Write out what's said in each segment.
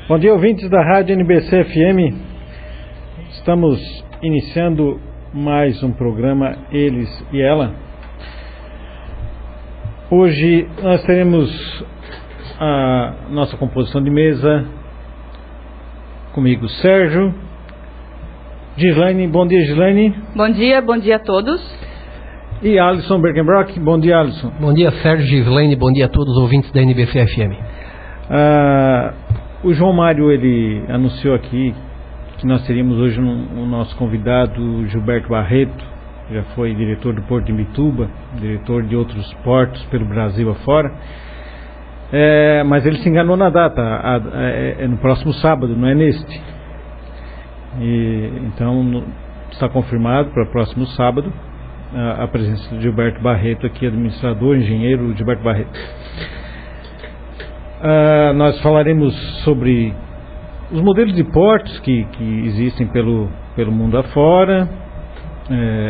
Bom dia, ouvintes da Rádio NBC FM. Estamos iniciando mais um programa Eles e Ela. Hoje nós teremos a nossa composição de mesa. Comigo, Sérgio. Gislaine, bom dia, Gislaine. Bom dia a todos. E Alisson Berkenbrock, bom dia, Alisson. Bom dia, Sérgio, Gislaine, bom dia a todos os ouvintes da NBC FM. O João Mário, ele anunciou aqui que nós teríamos hoje o nosso convidado Gilberto Barreto, já foi diretor do Porto de Imbituba, diretor de outros portos pelo Brasil afora, mas ele se enganou na data, é no próximo sábado, não é neste. Então está confirmado para o próximo sábado a presença do Gilberto Barreto aqui, administrador, engenheiro Gilberto Barreto. Nós falaremos sobre os modelos de portos que existem pelo mundo afora,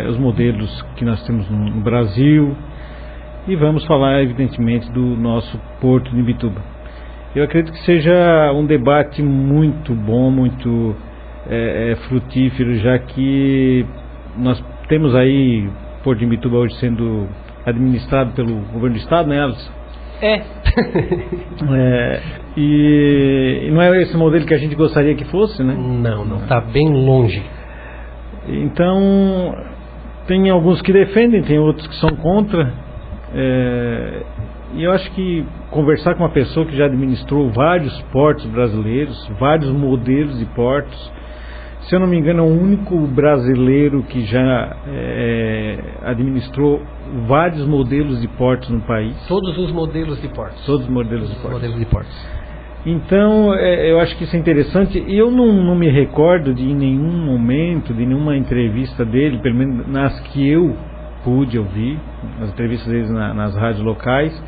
os modelos que nós temos no Brasil, e vamos falar evidentemente do nosso Porto de Imbituba. Eu acredito que seja um debate muito bom, muito frutífero, já que nós temos aí o Porto de Imbituba hoje sendo administrado pelo governo do estado, né, Alisson? E não é esse modelo que a gente gostaria que fosse, né? Não, está bem longe. Então, tem alguns que defendem, tem outros que são contra. E eu acho que conversar com uma pessoa que já administrou vários portos brasileiros, vários modelos de portos, se eu não me engano é o único brasileiro que já administrou vários modelos de portos no país. Todos os modelos de portos. Todos os modelos de portos. Então, eu acho que isso é interessante. E eu não me recordo de em nenhum momento, de nenhuma entrevista dele, pelo menos nas que eu pude ouvir, as entrevistas deles nas rádios locais,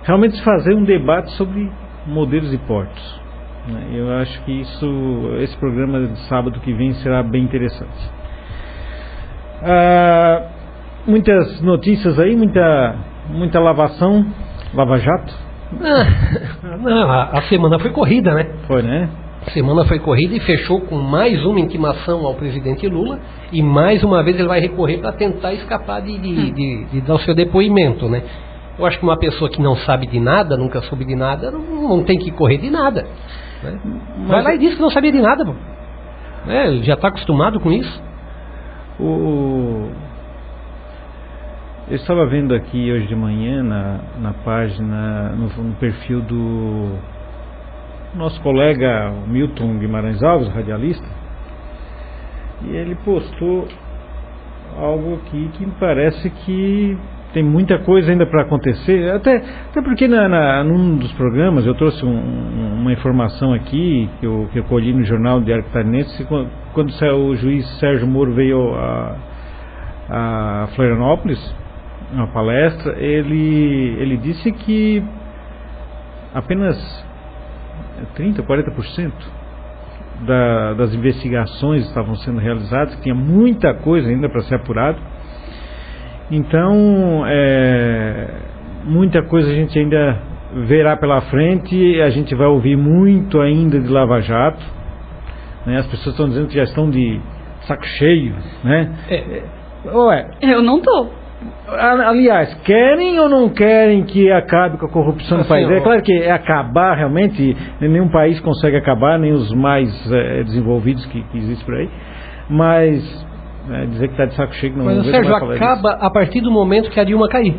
realmente fazer um debate sobre modelos de portos. Eu acho que esse programa de sábado que vem será bem interessante. Muitas notícias aí, muita lavação, lava-jato. Não, a semana foi corrida, né? Foi, né? A semana foi corrida e fechou com mais uma intimação ao presidente Lula, e mais uma vez ele vai recorrer para tentar escapar de dar o seu depoimento, né? Eu acho que uma pessoa que não sabe de nada, nunca soube de nada, não tem que correr de nada, né? Vai lá e diz que não sabia de nada, pô. Ele já está acostumado com isso. Eu estava vendo aqui hoje de manhã na página, no perfil do nosso colega Milton Guimarães Alves, radialista, e ele postou algo aqui que me parece que tem muita coisa ainda para acontecer, até porque num dos programas eu trouxe uma informação aqui que eu colhi no jornal Diário Catarinense, quando o juiz Sérgio Moro veio a Florianópolis, uma palestra, ele disse que apenas 30%, 40% das investigações estavam sendo realizadas, que tinha muita coisa ainda para ser apurado. Então, muita coisa a gente ainda verá pela frente, a gente vai ouvir muito ainda de Lava Jato, né? As pessoas estão dizendo que já estão de saco cheio, né? Eu não tô. Aliás, querem ou não querem que acabe com a corrupção no país? É claro que acabar realmente, nenhum país consegue acabar, nem os mais desenvolvidos que existem por aí, mas dizer que está de saco cheio não. Mas o Sérgio, acaba a partir do momento que a Dilma cair.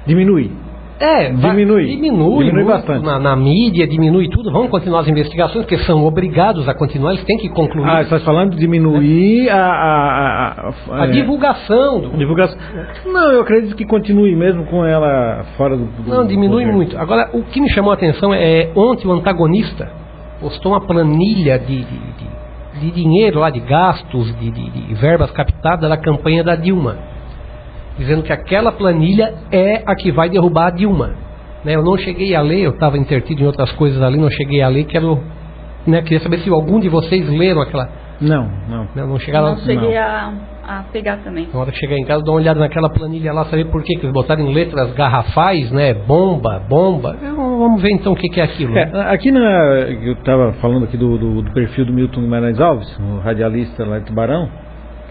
Diminui. Diminui bastante. Na mídia, diminui tudo. Vamos continuar as investigações, porque são obrigados a continuar, eles têm que concluir. Você está falando de diminuir a divulgação. Divulgação. Não, eu acredito que continue mesmo com ela fora do Não, diminui poder. muito. Agora, o que me chamou a atenção ontem o antagonista postou uma planilha de dinheiro lá, de gastos, de verbas captadas da campanha da Dilma, dizendo que aquela planilha é a que vai derrubar a Dilma, né? Eu não cheguei a ler, eu estava intertido em outras coisas ali, não cheguei a ler, queria saber se algum de vocês leram Não chegaram. Não cheguei a pegar também. Na hora que chegar em casa, dá uma olhada naquela planilha lá, saber por que eles botaram em letras garrafais, né? Bomba. Vamos ver então o que é aquilo. Né? Aqui eu estava falando aqui do perfil do Milton Guimarães Alves, um radialista lá de Tubarão,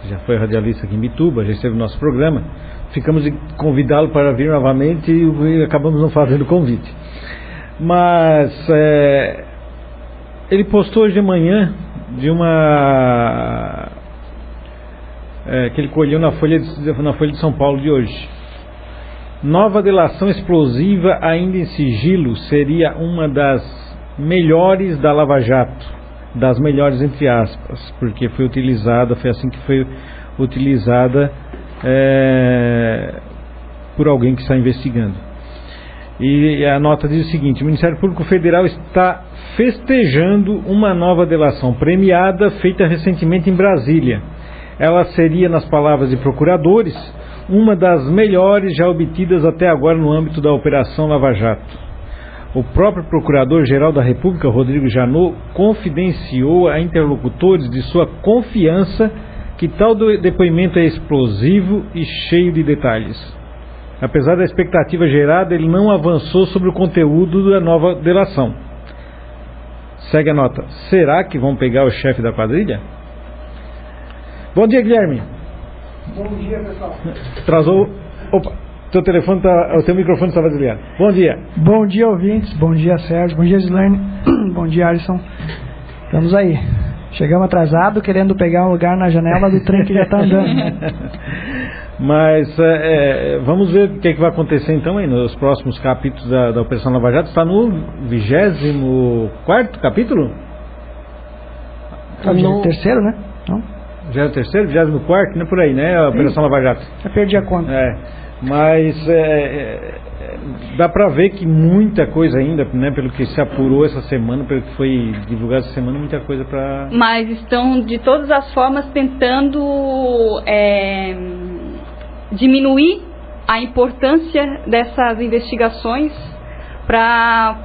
que já foi radialista aqui em Bituba, já esteve no nosso programa. Ficamos de convidá-lo para vir novamente e acabamos não fazendo o convite. Mas ele postou hoje de manhã de uma que ele colheu na Folha de São Paulo de hoje. Nova delação explosiva ainda em sigilo seria uma das melhores da Lava Jato, das melhores entre aspas, porque foi assim que foi utilizada por alguém que está investigando. E a nota diz o seguinte: o Ministério Público Federal está festejando uma nova delação premiada feita recentemente em Brasília. Ela seria, nas palavras de procuradores, uma das melhores já obtidas até agora no âmbito da Operação Lava Jato. O próprio Procurador-Geral da República, Rodrigo Janot, confidenciou a interlocutores de sua confiança que tal depoimento é explosivo e cheio de detalhes. Apesar da expectativa gerada, ele não avançou sobre o conteúdo da nova delação. Segue a nota. Será que vão pegar o chefe da quadrilha? Bom dia, Guilherme. Bom dia, pessoal. Atrasou. Opa, o teu microfone estava desligado. Bom dia. Bom dia, ouvintes. Bom dia, Sérgio. Bom dia, Gislaine. Bom dia, Alisson. Estamos aí. Chegamos atrasado, querendo pegar um lugar na janela do trem que já está andando. Mas vamos ver o que vai acontecer então aí nos próximos capítulos da Operação Lava Jato. Está no 24º capítulo? No terceiro, né? Não? Já é o terceiro, 24º, não é por aí, né? A Operação Lava Jato. Já perdi a conta. Mas dá para ver que muita coisa ainda, né? Pelo que se apurou essa semana, pelo que foi divulgado essa semana, muita coisa para... Mas estão, de todas as formas, tentando diminuir a importância dessas investigações para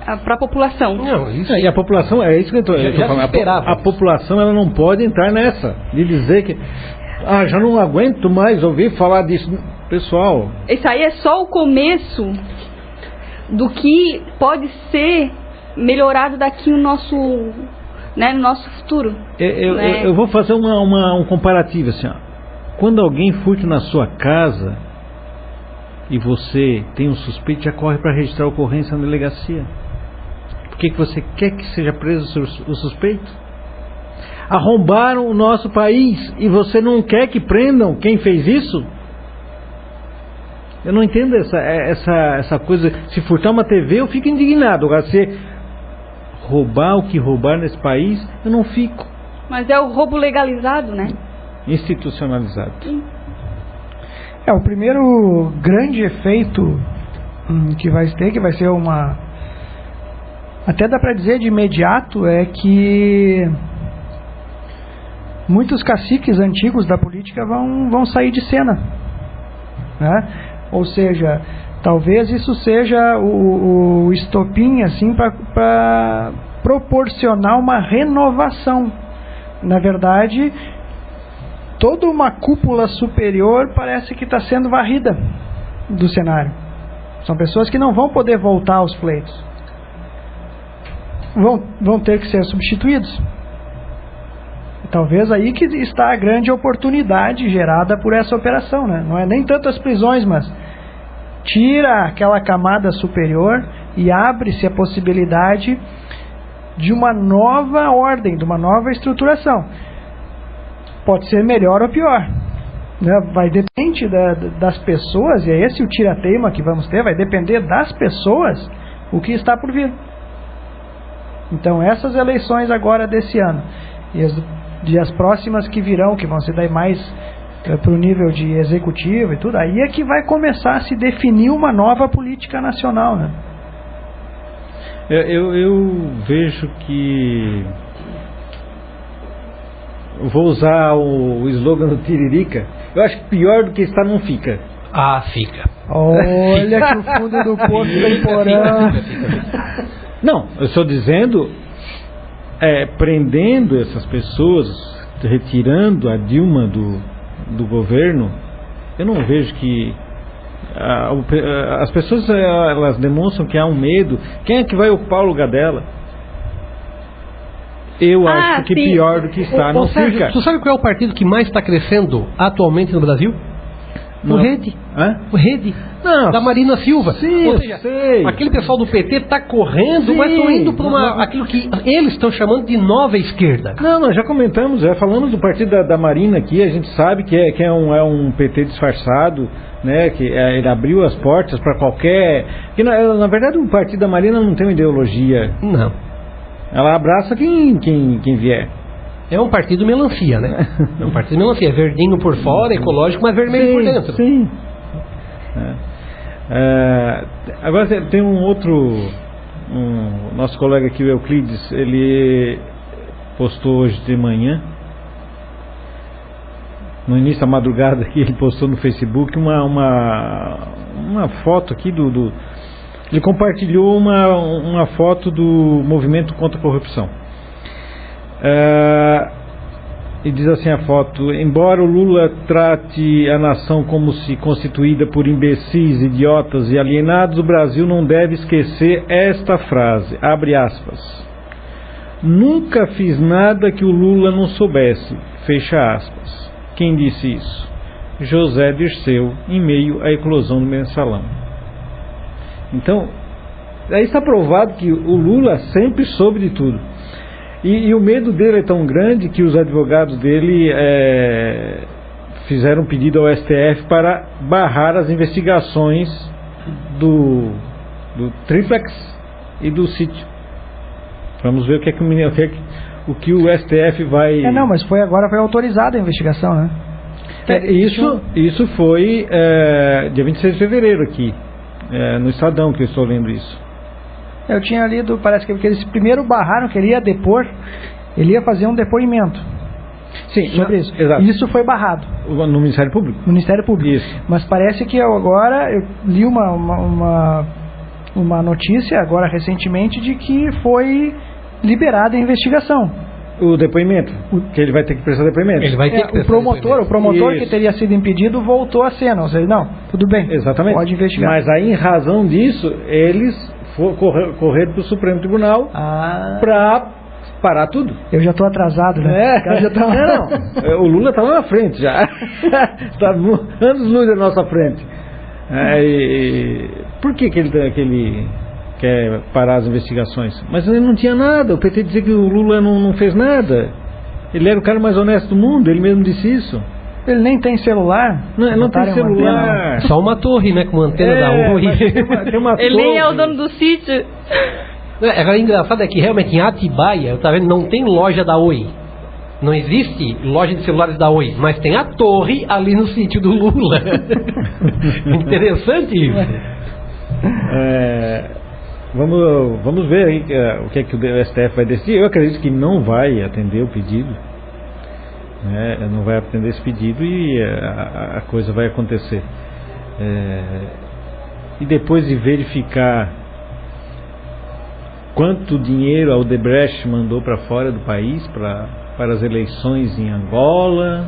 a população. Não, isso... E a população, é isso que eu estou falando. A população, ela não pode entrar nessa de dizer que já não aguento mais ouvir falar disso. Pessoal, isso aí é só o começo do que pode ser melhorado daqui no nosso futuro. Eu vou fazer um comparativo assim, ó. Quando alguém furta na sua casa e você tem um suspeito, já corre para registrar a ocorrência na delegacia. Por que você quer que seja preso o suspeito? Arrombaram o nosso país e você não quer que prendam quem fez isso? Eu não entendo essa coisa. Se furtar uma TV, eu fico indignado. Agora, se roubar o que roubar nesse país, eu não fico. Mas é o roubo legalizado, né? Institucionalizado. O primeiro grande efeito que vai ser uma... Até dá para dizer de imediato, é que muitos caciques antigos da política vão sair de cena, né? Ou seja, talvez isso seja o estopim assim, para proporcionar uma renovação. Na verdade, toda uma cúpula superior parece que está sendo varrida do cenário. São pessoas que não vão poder voltar aos pleitos. Vão ter que ser substituídos. Talvez aí que está a grande oportunidade gerada por essa operação, né? Não é nem tanto as prisões, mas tira aquela camada superior e abre-se a possibilidade de uma nova ordem, de uma nova estruturação. Pode ser melhor ou pior, né? Vai depender das pessoas, e é esse o tira-teima que vamos ter, vai depender das pessoas o que está por vir. Então essas eleições agora desse ano e as próximas que virão, que vão ser daí mais para o nível de executivo e tudo, aí é que vai começar a se definir uma nova política nacional, né? Eu vejo que... Eu vou usar o slogan do Tiririca. Eu acho que pior do que está não fica. Fica. Olha que o fundo do poço tem porão. Não, eu estou dizendo prendendo essas pessoas, retirando a Dilma do governo, eu não vejo que as pessoas elas demonstram que há um medo. Quem é que vai ocupar o lugar dela? Eu acho que pior do que está não fica. Tu sabe qual é o partido que mais está crescendo atualmente no Brasil? O Rede. O Rede. Não, da Marina Silva. Sim, ou seja, aquele pessoal do PT está correndo, mas estão indo para aquilo que eles estão chamando de nova esquerda. Não, nós já comentamos, falamos do partido da Marina aqui, a gente sabe que é um PT disfarçado, né, que ele abriu as portas para qualquer... Que, na verdade, o partido da Marina não tem uma ideologia. Não. Ela abraça quem vier. É um partido melancia, né? É um partido melancia, verdinho por fora, ecológico, mas vermelho por dentro. Sim. Agora tem um outro, nosso colega aqui, o Euclides, ele postou hoje de manhã, no início da madrugada aqui, ele postou no Facebook uma foto aqui ele compartilhou uma foto do movimento contra a corrupção. E diz assim a foto: embora o Lula trate a nação como se constituída por imbecis, idiotas e alienados, o Brasil não deve esquecer esta frase, abre aspas: nunca fiz nada que o Lula não soubesse, fecha aspas. Quem disse isso? José Dirceu, em meio à eclosão do Mensalão. Então, aí está provado que o Lula sempre soube de tudo. E o medo dele é tão grande que os advogados dele fizeram um pedido ao STF para barrar as investigações do triplex e do sítio. Vamos ver o que o STF vai... Não, mas agora foi autorizada a investigação, né? Isso foi dia 26 de fevereiro aqui, no Estadão, que eu estou lendo isso. Eu tinha lido, parece que eles primeiro barraram que ele ia depor, ele ia fazer um depoimento. Sim, sobre isso. Exato. Isso foi barrado. No Ministério Público? No Ministério Público. Isso. Mas parece que agora, eu li uma notícia agora recentemente de que foi liberada a investigação. O depoimento? Que ele vai ter que prestar depoimento? Ele vai ter que prestar o promotor que teria sido impedido voltou à cena. Ou seja, não, tudo bem. Exatamente. Pode investigar. Mas aí, em razão disso, eles correr para o Supremo Tribunal para parar tudo. Eu já estou atrasado, né? Não. O Lula está lá na frente já. Está anos-luz à nossa frente. Por que ele quer parar as investigações? Mas ele não tinha nada. O PT dizia que o Lula não fez nada. Ele era o cara mais honesto do mundo. Ele mesmo disse isso. Ele nem tem celular. Não tem celular. Só uma torre, né? Com uma antena da Oi. Tem uma ele nem é o dono do sítio. Agora, engraçado é que realmente em Atibaia, tá vendo, não tem loja da Oi. Não existe loja de celulares da Oi, mas tem a torre ali no sítio do Lula. Interessante isso. Vamos ver aí o que é que o STF vai decidir. Eu acredito que não vai atender o pedido. Não vai atender esse pedido e a coisa vai acontecer. E depois de verificar quanto dinheiro a Odebrecht mandou para fora do país para as eleições em Angola,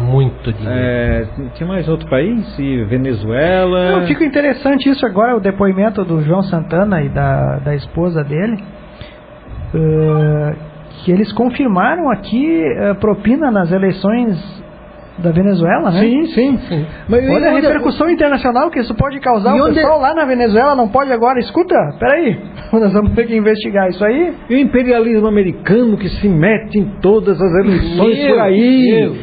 muito dinheiro. Tinha mais outro país? Venezuela. Fica interessante isso agora, o depoimento do João Santana e da esposa dele, que eles confirmaram aqui propina nas eleições da Venezuela, né? Sim. Mas olha a repercussão internacional que isso pode causar. O pessoal lá na Venezuela não pode agora... Escuta, peraí, nós vamos ter que investigar isso aí. E o imperialismo americano que se mete em todas as eleições por aí.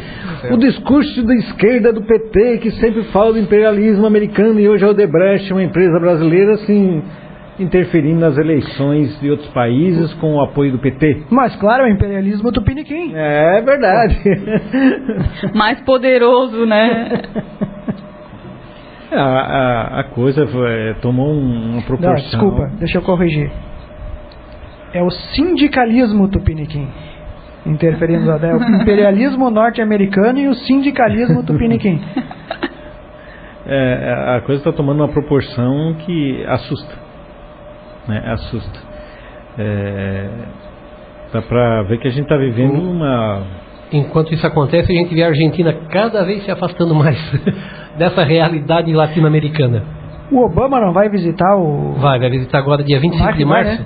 O discurso da esquerda do PT que sempre fala do imperialismo americano, e hoje a Odebrecht, uma empresa brasileira, assim, interferindo nas eleições de outros países com o apoio do PT. Mas claro, é o imperialismo tupiniquim. É verdade. Mais poderoso, né? A coisa tomou uma proporção... Não, desculpa, deixa eu corrigir. É o sindicalismo tupiniquim interferindo, né? O imperialismo norte-americano e o sindicalismo tupiniquim. A coisa está tomando uma proporção que assusta. Assusta. Dá para ver que a gente está vivendo uma... Enquanto isso acontece, a gente vê a Argentina cada vez se afastando mais dessa realidade latino-americana. O Obama não vai visitar o... Vai visitar agora dia 25 de março.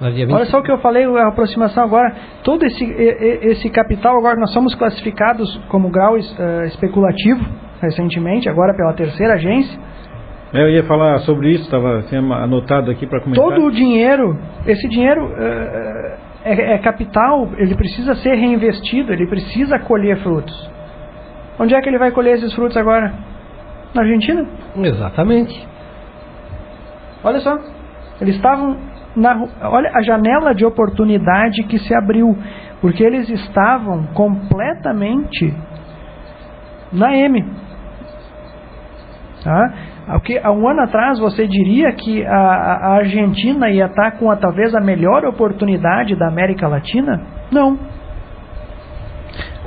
Vai, né? Olha só o que eu falei, a aproximação agora, todo esse capital, agora nós somos classificados como grau especulativo, recentemente, agora pela terceira agência. Eu ia falar sobre isso, estava anotado aqui para comentar. Todo o dinheiro, esse dinheiro é capital, ele precisa ser reinvestido, ele precisa colher frutos. Onde é que ele vai colher esses frutos agora? Na Argentina? Exatamente. Olha só, eles estavam olha a janela de oportunidade que se abriu, porque eles estavam completamente na M. Tá? Porque há um ano atrás você diria que a Argentina ia estar com talvez a melhor oportunidade da América Latina? Não.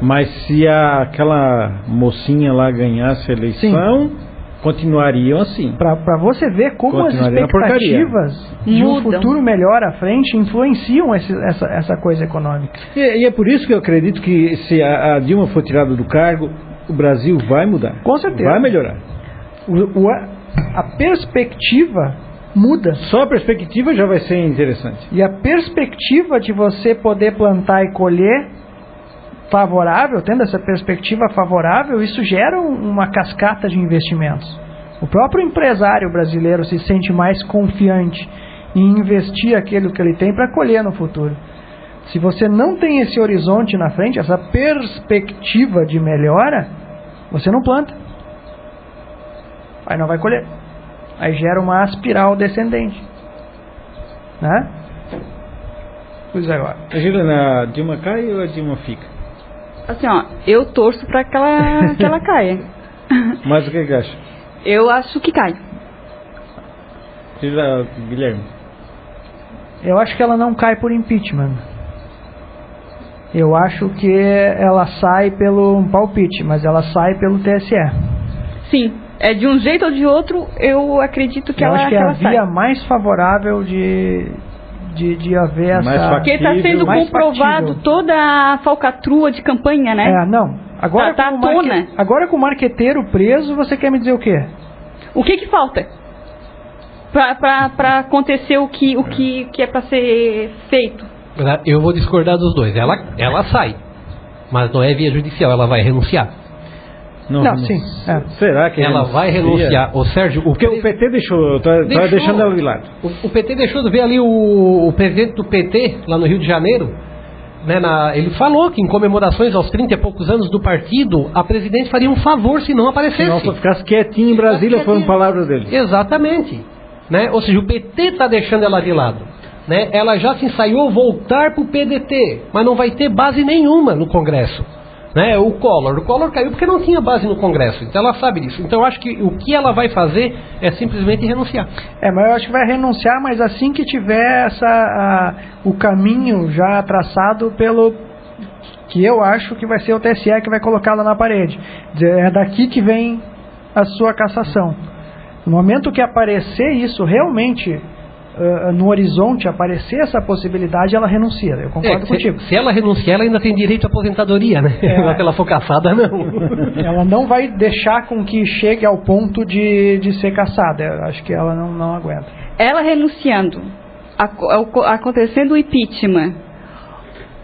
Mas se aquela mocinha lá ganhasse a eleição, sim, continuariam assim. Para você ver como as expectativas de um futuro melhor à frente influenciam essa coisa econômica. E é por isso que eu acredito que se a Dilma for tirada do cargo, o Brasil vai mudar. Com certeza. Vai melhorar. A perspectiva muda. Só a perspectiva já vai ser interessante. E a perspectiva de você poder plantar e colher favorável, tendo essa perspectiva favorável, isso gera uma cascata de investimentos. O próprio empresário brasileiro se sente mais confiante em investir aquilo que ele tem para colher no futuro. Se você não tem esse horizonte na frente, essa perspectiva de melhora, você não planta. Aí não vai colher. Aí gera uma espiral descendente. Né? Pois é, agora. A Dilma cai ou a Dilma fica? Assim, ó, eu torço para que ela caia. Mas o que acha? Eu acho que cai. Guilherme? Eu acho que ela não cai por impeachment. Eu acho que ela sai pelo palpite, mas ela sai pelo TSE. Sim, de um jeito ou de outro, eu acredito que eu ela sai. Eu acho que é a via mais favorável de haver essa... Porque está sendo comprovado toda a falcatrua de campanha, né? Não. Agora, agora com o marqueteiro preso, você quer me dizer o quê? O que falta para acontecer o que é para ser feito? Eu vou discordar dos dois. Ela sai, mas não é via judicial, ela vai renunciar. Não, sim. Será que ela vai renunciar? O Sérgio, porque o PT deixou deixando ela de lado. O PT deixou de ver ali o presidente do PT lá no Rio de Janeiro, né, ele falou que em comemorações aos 30 e poucos anos do partido, a presidente faria um favor se não aparecesse. Se não, só ficasse quietinho em Brasília, foram palavras dele. Exatamente. Né? Ou seja, o PT está deixando ela de lado. Né? Ela já se ensaiou voltar para o PDT, mas não vai ter base nenhuma no Congresso. Né? O Collor caiu porque não tinha base no Congresso, então ela sabe disso. Então eu acho que o que ela vai fazer é simplesmente renunciar. Mas eu acho que vai renunciar, mas assim que tiver o caminho já traçado pelo que eu acho que vai ser o TSE que vai colocá-la na parede. É daqui que vem a sua cassação. No momento que aparecer isso realmente no horizonte, aparecer essa possibilidade, ela renuncia. Eu concordo contigo. Se ela renunciar, ela ainda tem direito à aposentadoria, né? Naquela focaçada, não. Ela não vai deixar com que chegue ao ponto de ser cassada. Eu acho que ela não aguenta. Ela renunciando, acontecendo o impeachment,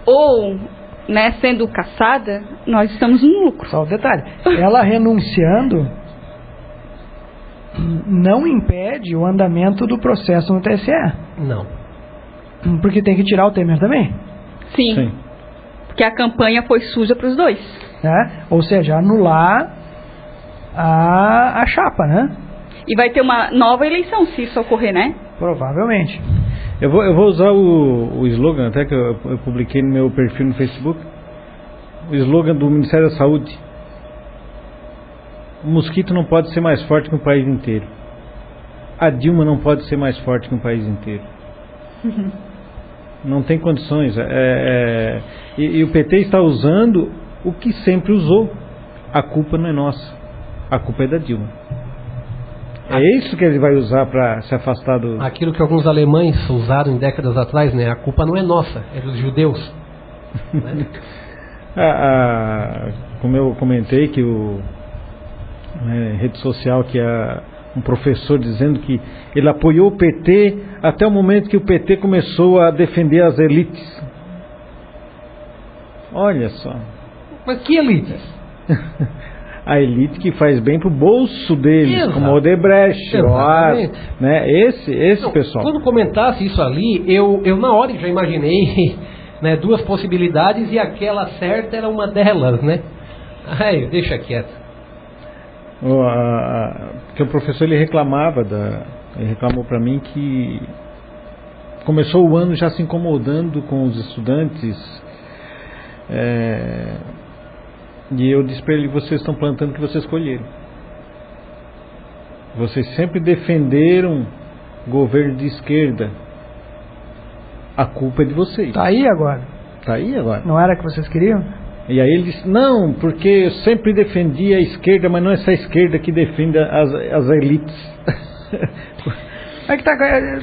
ou sendo cassada, nós estamos no lucro. Só o detalhe. Ela renunciando não impede o andamento do processo no TSE. Não. Porque tem que tirar o Temer também. Sim. Porque a campanha foi suja para os dois. Ou seja, anular a chapa, né? E vai ter uma nova eleição se isso ocorrer, né? Provavelmente. Eu vou usar o slogan, até que eu publiquei no meu perfil no Facebook. O slogan do Ministério da Saúde. O mosquito não pode ser mais forte que o país inteiro. A Dilma não pode ser mais forte que o país inteiro. Não tem condições. E o PT está usando o que sempre usou. A culpa não é nossa. A culpa é da Dilma. É isso que ele vai usar para se afastar do... Aquilo que alguns alemães usaram em décadas atrás, né? A culpa não é nossa, é dos judeus. Né? Como eu comentei que rede social que um professor dizendo que ele apoiou o PT até o momento que o PT começou a defender as elites. Olha só. Mas que elites? A elite que faz bem pro bolso deles, Exato. como o Odebrecht, né? Esse Não, pessoal. Quando comentasse isso ali, eu na hora já imaginei, né, duas possibilidades e aquela certa era uma delas, né? Ai, deixa quieto. Que o professor ele reclamou para mim que começou o ano já se incomodando com os estudantes. E eu disse para ele: vocês estão plantando o que vocês colheram. Vocês sempre defenderam governo de esquerda. A culpa é de vocês. Tá aí agora. Não era o que vocês queriam? E aí ele disse: não, porque eu sempre defendi a esquerda, mas não é essa esquerda que defende as elites. É que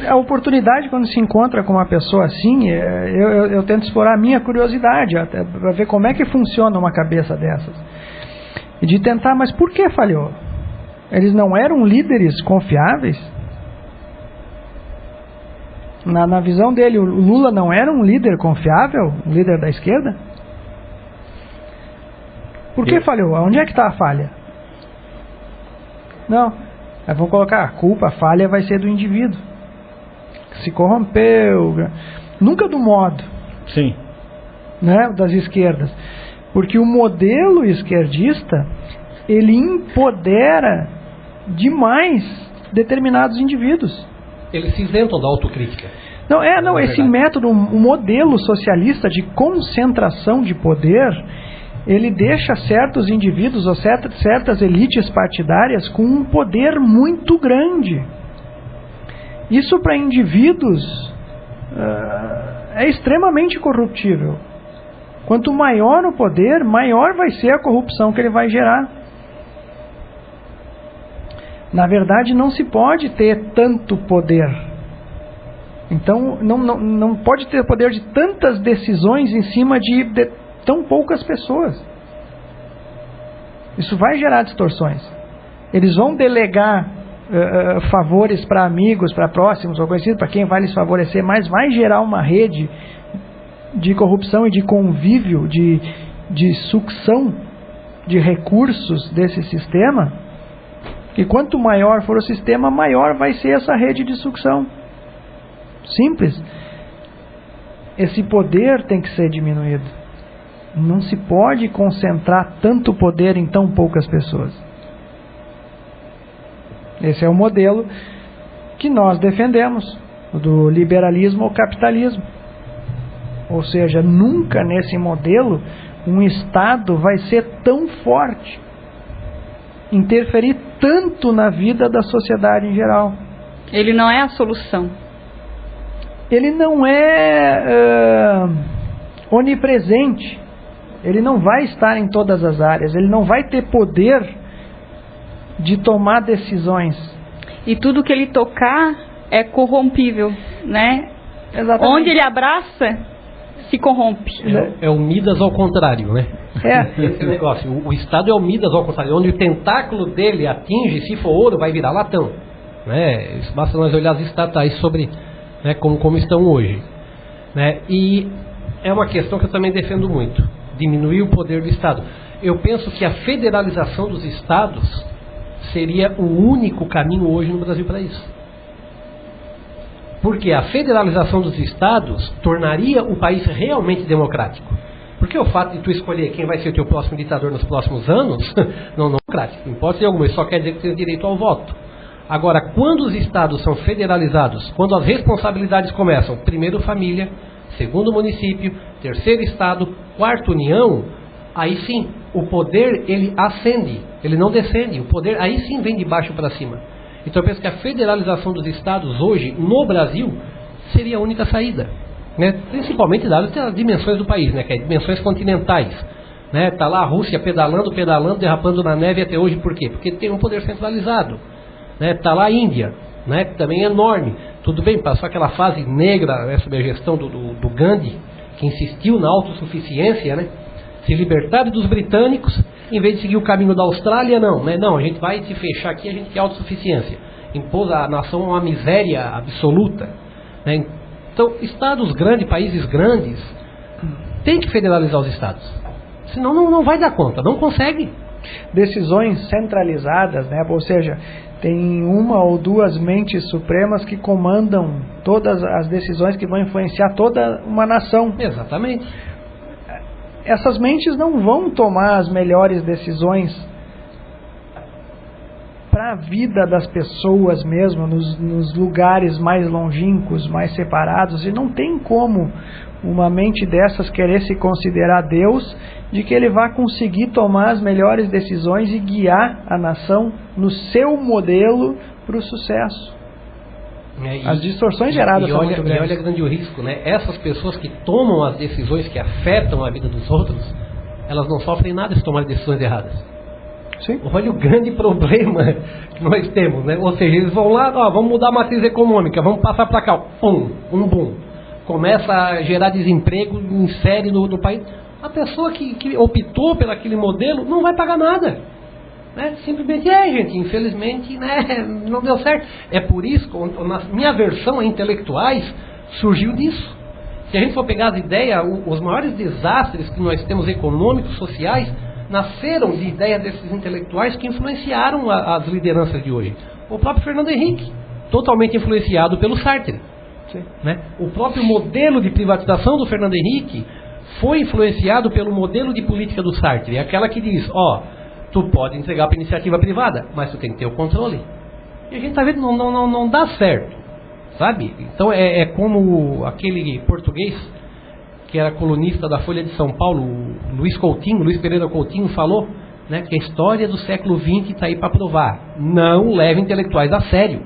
a oportunidade, quando se encontra com uma pessoa assim, eu tento explorar a minha curiosidade para ver como é que funciona uma cabeça dessas. E de tentar, mas por que falhou? Eles não eram líderes confiáveis? Na visão dele, o Lula não era um líder confiável? Um líder da esquerda? Por que falhou? Onde é que está a falha? Não. Vamos colocar a culpa, a falha vai ser do indivíduo. Que se corrompeu. Nunca do modo. Sim. Né, das esquerdas. Porque o modelo esquerdista, ele empodera demais determinados indivíduos. Eles se isentam da autocrítica. Não, esse método, o modelo socialista de concentração de poder, ele deixa certos indivíduos ou certas elites partidárias com um poder muito grande. Isso para indivíduos é extremamente corruptível. Quanto maior o poder, maior vai ser a corrupção que ele vai gerar. Na verdade, não se pode ter tanto poder. Então, não pode ter poder de tantas decisões em cima de tão poucas pessoas. Isso vai gerar distorções. Eles vão delegar favores para amigos, para próximos ou conhecidos, para quem vai lhes favorecer, mas vai gerar uma rede de corrupção e de convívio, de sucção de recursos desse sistema. E quanto maior for o sistema, maior vai ser essa rede de sucção. Simples. Esse poder tem que ser diminuído. Não se pode concentrar tanto poder em tão poucas pessoas. Esse é o modelo que nós defendemos, do liberalismo ao capitalismo. Ou seja, nunca nesse modelo um Estado vai ser tão forte, interferir tanto na vida da sociedade em geral. Ele não é a solução. Ele não é onipresente. Ele não vai estar em todas as áreas. Ele não vai ter poder de tomar decisões. E tudo que ele tocar é corrompível, né? Exatamente. Onde ele abraça, se corrompe. É o Midas ao contrário, né? Esse negócio, o Estado é o Midas ao contrário. Onde o tentáculo dele atinge, se for ouro, vai virar latão, né? Isso basta nós olhar as estatais sobre, né, como estão hoje, né? E é uma questão que eu também defendo muito: diminuir o poder do Estado. Eu penso que a federalização dos Estados seria o único caminho hoje no Brasil para isso. Porque a federalização dos Estados tornaria o país realmente democrático. Porque o fato de tu escolher quem vai ser o teu próximo ditador nos próximos anos, não é democrático. Não pode ser alguma, isso só quer dizer que tem direito ao voto. Agora, quando os Estados são federalizados, quando as responsabilidades começam, primeiro família, segundo município, terceiro Estado, quarto União, aí sim, o poder ele ascende, ele não descende, o poder aí sim vem de baixo para cima. Então eu penso que a federalização dos Estados hoje, no Brasil, seria a única saída, né? Principalmente dadas as dimensões do país, né? Que é dimensões continentais, né? Tá lá a Rússia pedalando, derrapando na neve até hoje, por quê? Porque tem um poder centralizado, né? Tá lá a Índia, né? Que também é enorme. Tudo bem, passou aquela fase negra, né, sob a gestão do Gandhi, que insistiu na autossuficiência, né? Se libertar dos britânicos, em vez de seguir o caminho da Austrália, não, né? Não, a gente vai se fechar aqui, a gente quer autossuficiência. Impôs a nação uma miséria absoluta, né? Então, estados grandes, países grandes, tem que federalizar os estados. Senão não vai dar conta, não consegue. Decisões centralizadas, né? Ou seja, tem uma ou duas mentes supremas que comandam todas as decisões que vão influenciar toda uma nação. Exatamente. Essas mentes não vão tomar as melhores decisões para a vida das pessoas mesmo, nos lugares mais longínquos, mais separados, e não tem como uma mente dessas querer se considerar Deus, de que ele vai conseguir tomar as melhores decisões e guiar a nação no seu modelo para o sucesso. As distorções geradas são muito grandes. E olha grande o risco, né? Essas pessoas que tomam as decisões que afetam a vida dos outros, elas não sofrem nada se tomarem decisões erradas. Sim. Olha o grande problema que nós temos, né? Ou seja, eles vão lá, vamos mudar a matriz econômica, vamos passar para cá, um boom. Começa a gerar desemprego em série no país. A pessoa que optou por aquele modelo não vai pagar nada, né? Simplesmente, gente, infelizmente, né, não deu certo. É por isso que a minha aversão a intelectuais surgiu disso. Se a gente for pegar as ideias, os maiores desastres que nós temos econômicos, sociais, nasceram de ideias desses intelectuais que influenciaram as lideranças de hoje. O próprio Fernando Henrique, totalmente influenciado pelo Sartre. Sim. Né? O próprio modelo de privatização do Fernando Henrique foi influenciado pelo modelo de política do Sartre. É aquela que diz, tu pode entregar para iniciativa privada, mas tu tem que ter o controle. E a gente está vendo, não dá certo, sabe? Então é como aquele português que era colunista da Folha de São Paulo, Luiz Pereira Coutinho, falou, né, que a história do século XX está aí para provar. Não leve intelectuais a sério,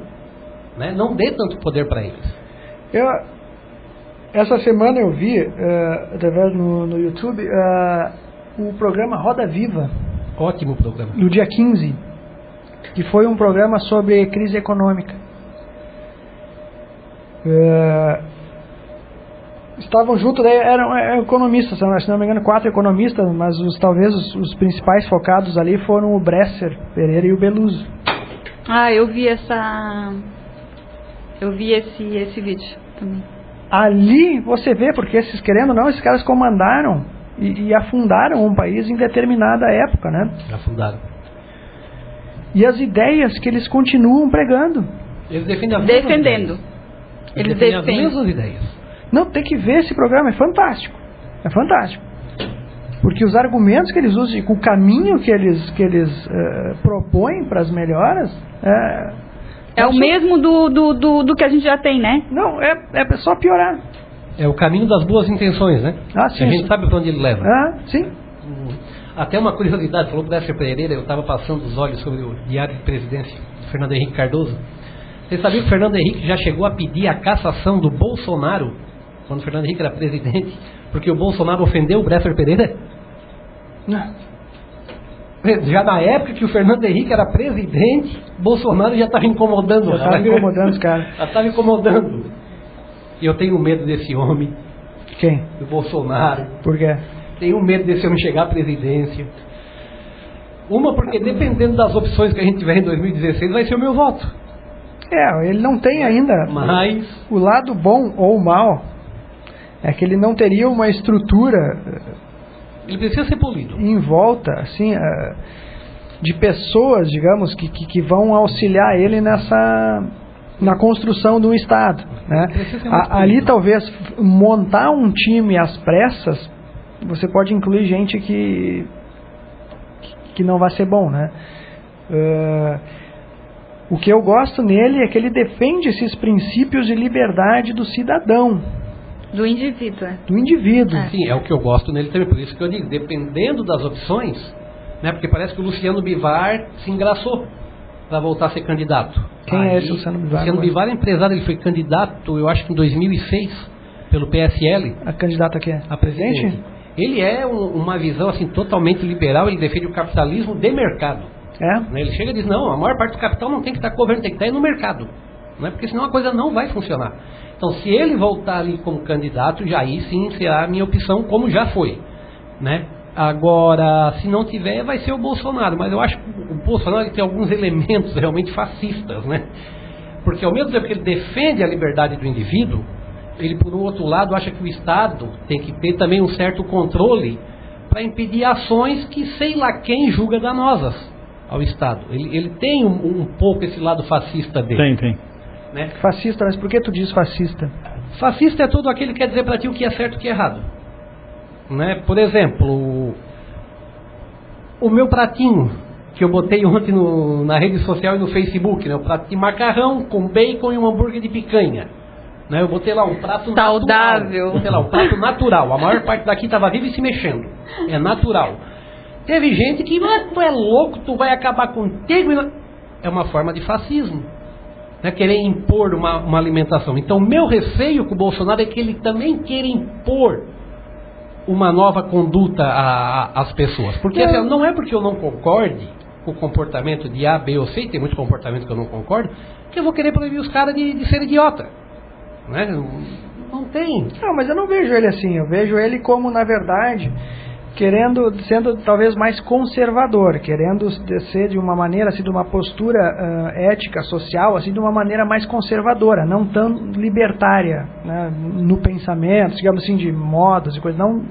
né? Não dê tanto poder para eles. Essa semana eu vi, através no YouTube, o programa Roda Viva. Ótimo programa. No dia 15, que foi um programa sobre crise econômica. Estavam juntos, eram economistas, se não me engano 4 economistas, mas talvez os principais focados ali foram o Bresser Pereira e o Beluso. Eu vi esse vídeo também. Ali você vê, porque esses, querendo ou não, esses caras comandaram e afundaram um país em determinada época, né? Afundaram. E as ideias que eles continuam pregando. Eles defendem defendendo. Eles defendem as mesmas ideias. Não, tem que ver esse programa, é fantástico. É fantástico. Porque os argumentos que eles usam, o caminho que eles propõem para as melhoras, é o mesmo do que a gente já tem, né? Não, é só piorar. É o caminho das boas intenções, né? Sim, a gente sabe para onde ele leva. Sim. Até uma curiosidade, falou o Bresser Pereira, eu estava passando os olhos sobre o diário de presidência do Fernando Henrique Cardoso. Você sabia que o Fernando Henrique já chegou a pedir a cassação do Bolsonaro, quando o Fernando Henrique era presidente, porque o Bolsonaro ofendeu o Bresser Pereira? Não. Já na época que o Fernando Henrique era presidente, Bolsonaro já estava incomodando. Já estava incomodando os caras. Já estava incomodando. E eu tenho medo desse homem. Quem? Do Bolsonaro. Por quê? Tenho medo desse homem chegar à presidência. Uma, porque dependendo das opções que a gente tiver em 2016, vai ser o meu voto. Ele não tem ainda. Mas o lado bom ou mal é que ele não teria uma estrutura. Ele precisa ser polido. Em volta, assim, de pessoas, digamos, que vão auxiliar ele na construção do Estado, né? Ali talvez montar um time às pressas, você pode incluir gente que não vai ser bom, né? O que eu gosto nele é que ele defende esses princípios de liberdade do cidadão. Do indivíduo. Do indivíduo. Sim, é o que eu gosto nele também, por isso que eu digo, dependendo das opções, né? Porque parece que o Luciano Bivar se engraçou para voltar a ser candidato. Quem é esse Luciano Bivar? Luciano Bivar é empresário, ele foi candidato, eu acho que em 2006, pelo PSL. A candidata aqui é? A presidente. Ele é uma visão assim totalmente liberal, ele defende o capitalismo de mercado. Ele chega e diz, não, a maior parte do capital não tem que estar com o governo, tem que estar aí no mercado. Né? Porque senão a coisa não vai funcionar. Então, se ele voltar ali como candidato, já aí sim será a minha opção, como já foi. Né? Agora, se não tiver, vai ser o Bolsonaro. Mas eu acho que o Bolsonaro tem alguns elementos realmente fascistas, né? Porque ao mesmo tempo que ele defende a liberdade do indivíduo, ele, por um outro lado, acha que o Estado tem que ter também um certo controle para impedir ações que sei lá quem julga danosas ao Estado. Ele tem um pouco esse lado fascista dele. Tem. Né? Fascista, mas por que tu diz fascista? Fascista é todo aquele que quer dizer para ti o que é certo e o que é errado. Né? Por exemplo, o meu pratinho que eu botei ontem na rede social e no Facebook, né? O prato de macarrão com bacon e um hambúrguer de picanha. Né? Eu botei lá um prato saudável. Natural. Botei lá um prato natural. A maior parte daqui estava viva e se mexendo. É natural. Teve gente que, tu é louco, tu vai acabar contigo. É uma forma de fascismo. Né? Querer impor uma alimentação. Então, meu receio com o Bolsonaro é que ele também queira impor uma nova conduta às pessoas. Porque assim, não é porque eu não concorde com o comportamento de A, B ou C, tem muito comportamento que eu não concordo, que eu vou querer proibir os caras de ser idiota. Né? Não tem. Não, mas eu não vejo ele assim. Eu vejo ele como, na verdade, sendo talvez mais conservador, querendo ser de uma maneira, assim, de uma postura ética, social, assim, de uma maneira mais conservadora, não tão libertária, né, no pensamento, digamos assim, de modas e coisas. Não,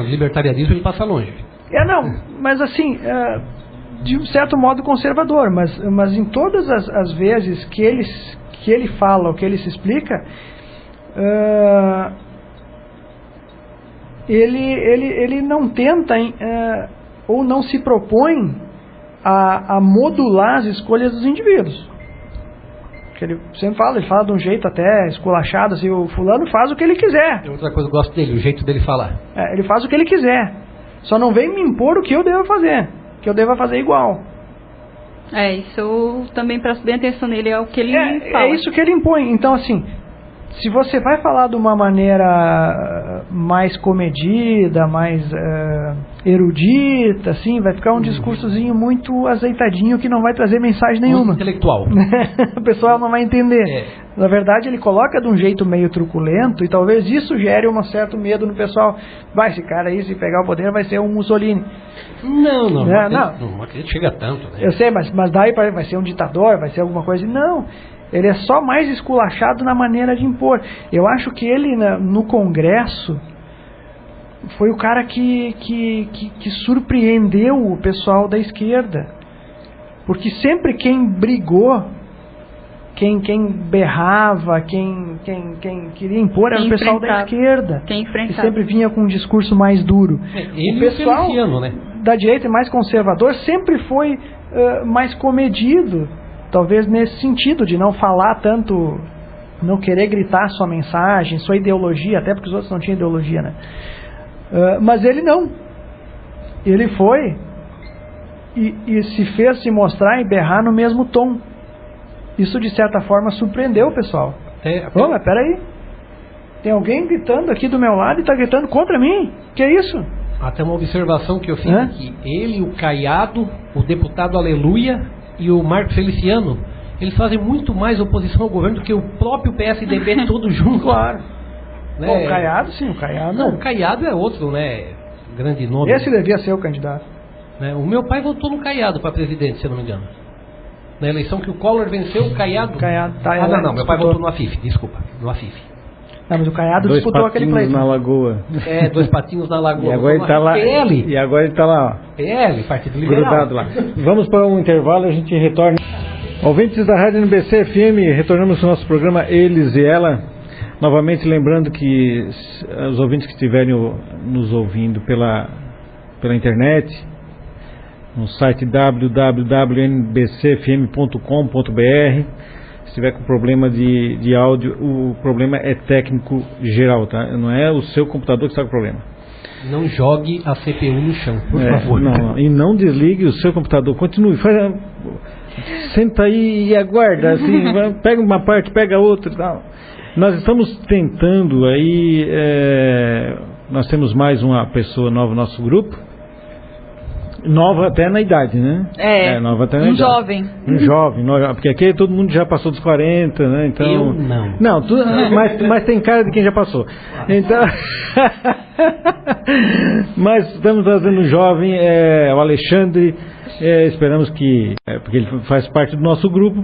libertarianismo ele passa longe. Não, mas assim, de um certo modo conservador, mas em todas as vezes que ele fala, ou que ele se explica, ele não tenta ou não se propõe a modular as escolhas dos indivíduos. Que ele sempre fala, ele fala de um jeito até esculachado, assim, o fulano faz o que ele quiser. Tem outra coisa que eu gosto dele, o jeito dele falar. Ele faz o que ele quiser. Só não vem me impor o que eu devo fazer, que eu deva fazer igual. Isso eu também presto bem atenção nele, é o que ele fala. É isso que ele impõe. Então, assim, se você vai falar de uma maneira mais comedida, mais erudita, assim, vai ficar um discursozinho muito azeitadinho que não vai trazer mensagem nenhuma. Muito intelectual. O pessoal não vai entender. Na verdade, ele coloca de um jeito meio truculento e talvez isso gere um certo medo no pessoal. Esse cara aí, se pegar o poder, vai ser um Mussolini. Não acredito que chega tanto. Né? Eu sei, mas daí vai ser um ditador, vai ser alguma coisa. Não. Ele é só mais esculachado na maneira de impor. Eu acho que ele, no Congresso, foi o cara que surpreendeu o pessoal da esquerda. Porque sempre quem brigou, quem berrava, quem queria impor era o pessoal da esquerda. Que sempre vinha com um discurso mais duro. Ele o pessoal né? da direita mais conservador sempre foi mais comedido. Talvez nesse sentido de não falar tanto, não querer gritar sua mensagem, sua ideologia, até porque os outros não tinham ideologia, né? Mas ele não. Ele foi e se fez se mostrar e berrar no mesmo tom. Isso de certa forma surpreendeu o pessoal. Mas peraí, tem alguém gritando aqui do meu lado e está gritando contra mim? Que é isso? Até uma observação que eu fiz aqui. Ele, o Caiado, o deputado Aleluia e o Marco Feliciano, eles fazem muito mais oposição ao governo do que o próprio PSDB todo junto. Claro. Né? Bom, o Caiado, sim, o Caiado. Não, o Caiado é outro, né? Grande nome. Esse devia ser o candidato. Né? O meu pai votou no Caiado para presidente, se eu não me engano. Na eleição que o Collor venceu, o Caiado. Não, meu pai votou no Afif, desculpa, no Afif. Não, mas o Caiado disputou aquele pleito. Na Lagoa. 2 patinhos na Lagoa. E agora ele está lá. PL. E agora ele está lá, ó. PL, Partido Liberal. Grudado lá. Vamos para um intervalo e a gente retorna. Ouvintes da Rádio NBC FM, retornamos ao nosso programa Eles e Ela. Novamente lembrando que os ouvintes que estiverem nos ouvindo pela internet, no site www.nbcfm.com.br, se tiver com problema de áudio, o problema é técnico geral, tá? Não é o seu computador que está com problema. Não jogue a CPU no chão, por favor. Não, e não desligue o seu computador. Continue, senta aí e aguarda, assim, pega uma parte, pega outra e tal. Nós estamos tentando aí, nós temos mais uma pessoa nova no nosso grupo, Nova até na idade, né? Nova até na idade. Jovem. Um jovem, porque aqui todo mundo já passou dos 40, né? Então, eu não. Não, mas tem cara de quem já passou. Então, mas estamos trazendo um jovem, o Alexandre, esperamos que, porque ele faz parte do nosso grupo,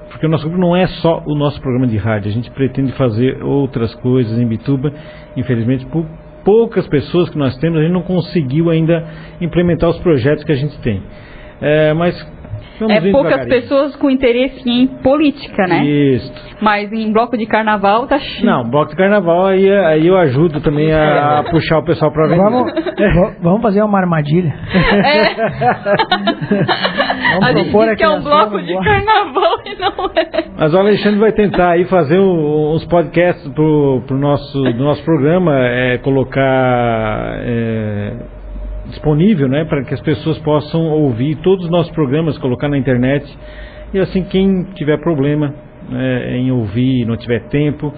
porque o nosso grupo não é só o nosso programa de rádio, a gente pretende fazer outras coisas em Imbituba, infelizmente por poucas pessoas que nós temos, a gente não conseguiu ainda implementar os projetos que a gente tem. Mas poucas pessoas com interesse em política, né? Isso. Mas em bloco de carnaval tá cheio. Não, bloco de carnaval aí eu ajudo também a puxar o pessoal para vender. Vamos fazer uma armadilha. A gente diz que é um bloco de carnaval e não é. Mas o Alexandre vai tentar aí fazer uns podcasts do nosso programa, colocar disponível, né, para que as pessoas possam ouvir todos os nossos programas, colocar na internet, e assim quem tiver problema em ouvir, não tiver tempo,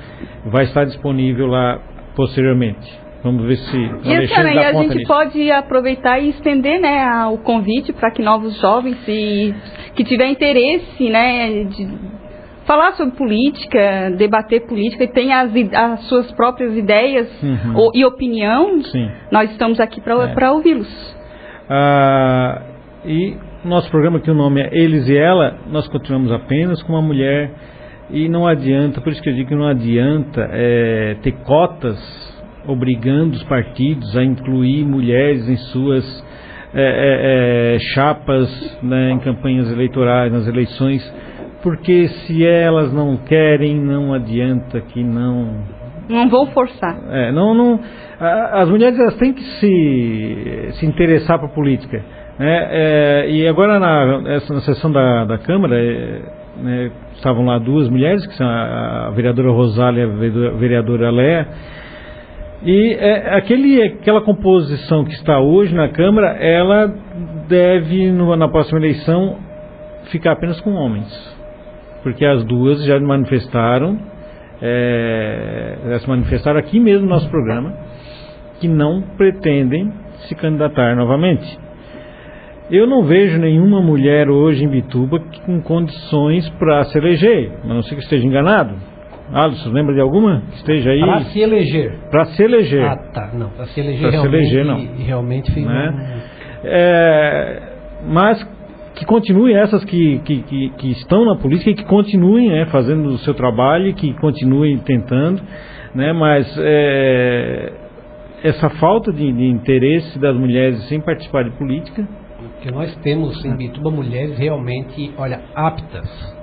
vai estar disponível lá posteriormente. Vamos ver se e a gente pode aproveitar e estender, né, o convite para que novos jovens que tiver interesse, né, de falar sobre política, debater política e tenha as suas próprias ideias e opinião. Sim. Nós estamos aqui para ouvi-los. E nosso programa, que o nome é Eles e Ela, nós continuamos apenas com uma mulher, e não adianta, por isso que eu digo que não adianta ter cotas obrigando os partidos a incluir mulheres em suas chapas, né, em campanhas eleitorais, nas eleições, porque se elas não querem, não adianta que não vão forçar. As mulheres, elas têm que se interessar por política, né? E agora na sessão da Câmara, né, estavam lá duas mulheres, que são a vereadora Rosália e a vereadora Léa, e aquela composição que está hoje na Câmara, ela deve na próxima eleição ficar apenas com homens, porque as duas já se manifestaram aqui mesmo no nosso programa, que não pretendem se candidatar novamente. Eu não vejo nenhuma mulher hoje em Imbituba com condições para se eleger, a não ser que esteja enganado. Alisson, lembra de alguma que esteja aí? Para se eleger. Para se eleger. Ah, tá. Não, para se eleger realmente fez mas que continuem essas que estão na política, e que continuem fazendo o seu trabalho, que continuem tentando, né? Mas essa falta de interesse das mulheres em participar de política. Porque nós temos em Imbituba mulheres realmente, aptas,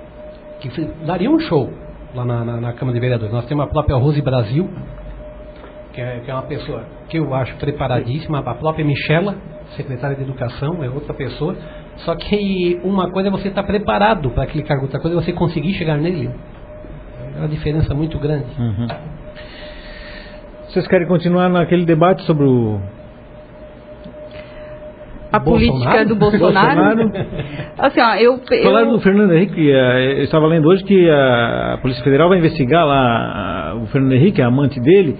que dariam um show lá na Câmara de Vereadores. Nós temos a própria Rose Brasil, que é uma pessoa que eu acho preparadíssima, a própria Michela, secretária de Educação, é outra pessoa. Só que uma coisa é você estar preparado para aquele cargo, outra coisa é você conseguir chegar nele. É uma diferença muito grande. Vocês querem continuar naquele debate sobre a política do Bolsonaro? Assim, falaram do Fernando Henrique. Eu estava lendo hoje que a Polícia Federal vai investigar lá o Fernando Henrique, a amante dele.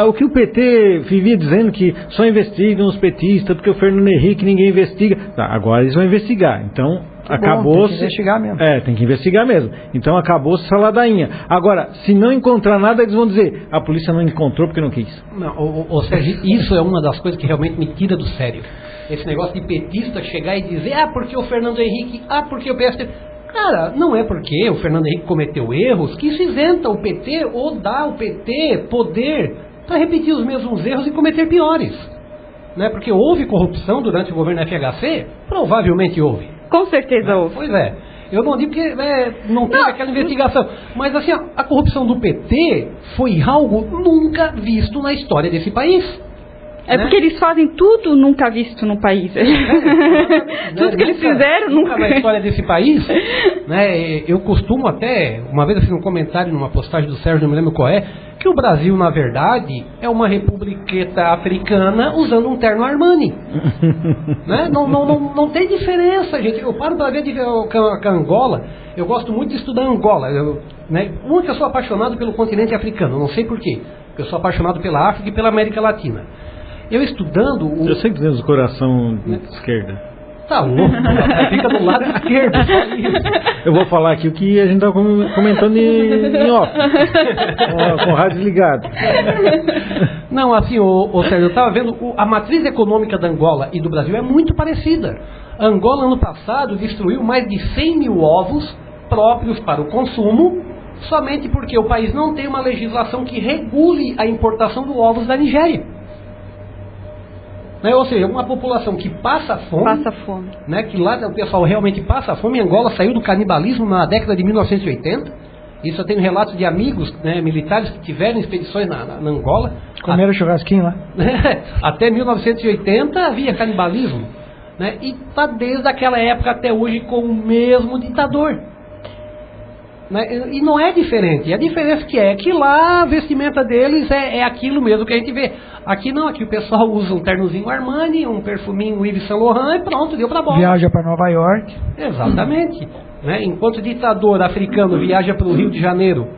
O que o PT vivia dizendo que só investigam os petistas, porque o Fernando Henrique ninguém investiga. Agora eles vão investigar. Então acabou-se. Tem que investigar mesmo. Tem que investigar mesmo. Então acabou-se essa ladainha. Agora, se não encontrar nada, eles vão dizer: a polícia não encontrou porque não quis. Não, ou seja, isso é uma das coisas que realmente me tira do sério. Esse negócio de petista chegar e dizer: porque o Fernando Henrique, porque o PSDB. Cara, não é porque o Fernando Henrique cometeu erros que isso isenta o PT ou dá ao PT poder para repetir os mesmos erros e cometer piores. Né? Porque houve corrupção durante o governo FHC? Provavelmente houve. Com certeza houve. Pois é. Eu não digo que não teve aquela investigação. Mas assim, a corrupção do PT foi algo nunca visto na história desse país. Porque eles fazem tudo nunca visto no país. Tudo que eles fizeram nunca na história desse país. Né? Eu costumo até, uma vez eu fiz um comentário numa postagem do Sérgio, não me lembro qual que o Brasil, na verdade, é uma republiqueta africana usando um terno Armani. Né? Não tem diferença, gente. Eu paro para ver com a Angola. Eu gosto muito de estudar Angola. Que eu sou apaixonado pelo continente africano, não sei porquê. Eu sou apaixonado pela África e pela América Latina. Eu estudando... Eu sei que temos o coração de esquerda. Tá louco, fica do lado esquerdo, só isso. Eu vou falar aqui o que a gente está comentando em off, com o rádio ligado. Não, assim, Sérgio, eu estava vendo, a matriz econômica da Angola e do Brasil é muito parecida. A Angola, ano passado, destruiu mais de 100 mil ovos próprios para o consumo, somente porque o país não tem uma legislação que regule a importação de ovos da Nigéria. Né? Ou seja, uma população que passa fome, né? Que lá o pessoal realmente passa fome. Angola saiu do canibalismo na década de 1980. Isso eu tenho relatos de amigos, né, militares que tiveram expedições na Angola. Comeram churrasquinho lá. Até 1980 havia canibalismo, né? E está desde aquela época até hoje com o mesmo ditador. Né? E não é diferente. A diferença é que lá a vestimenta deles é aquilo mesmo que a gente vê. Aqui não, aqui o pessoal usa um ternozinho Armani, um perfuminho Yves Saint Laurent e pronto, deu pra bola. Viaja para Nova York. Exatamente. Né? Enquanto o ditador africano viaja para o Rio de Janeiro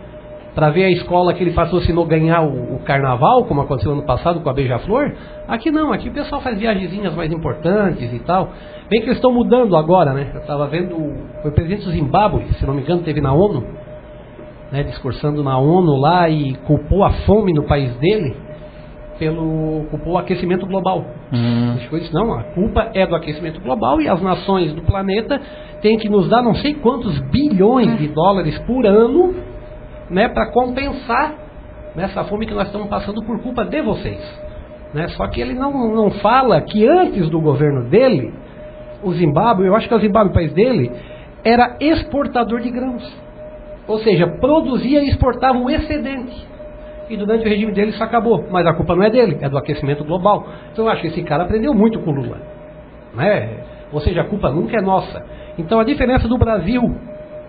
para ver a escola que ele patrocinou ganhar o carnaval, como aconteceu ano passado com a Beija-Flor, aqui não, aqui o pessoal faz viagenzinhas mais importantes e tal. Bem que eles estão mudando agora, né? Eu estava vendo, foi o presidente do Zimbábue, se não me engano, teve na ONU, né, discursando na ONU lá e culpou a fome no país dele culpou o aquecimento global. Ele disse, não, a culpa é do aquecimento global e as nações do planeta têm que nos dar não sei quantos bilhões de dólares por ano, né, para compensar essa fome que nós estamos passando por culpa de vocês. Né? Só que ele não fala que antes do governo dele, o Zimbábue, eu acho que o Zimbábue, o país dele, era exportador de grãos. Ou seja, produzia e exportava um excedente. E durante o regime dele isso acabou. Mas a culpa não é dele, é do aquecimento global. Então eu acho que esse cara aprendeu muito com o Lula. Né? Ou seja, a culpa nunca é nossa. Então a diferença do Brasil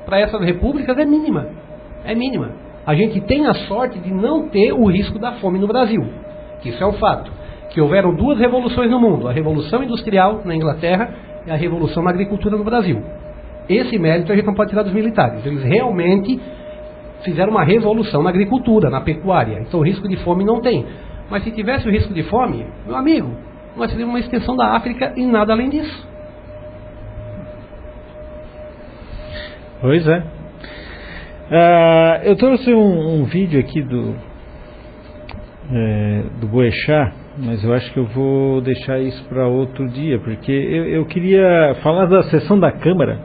para essas repúblicas é mínima. É mínima. A gente tem a sorte de não ter o risco da fome no Brasil. Isso é um fato. Que houveram duas revoluções no mundo. A Revolução Industrial na Inglaterra e a Revolução na Agricultura no Brasil. Esse mérito a gente não pode tirar dos militares. Eles realmente fizeram uma revolução na agricultura, na pecuária. Então o risco de fome não tem. Mas se tivesse o risco de fome, meu amigo, nós seríamos uma extensão da África e nada além disso. Pois é. Eu trouxe um vídeo aqui do Boechat, mas eu acho que eu vou deixar isso para outro dia, porque eu queria falar da sessão da Câmara,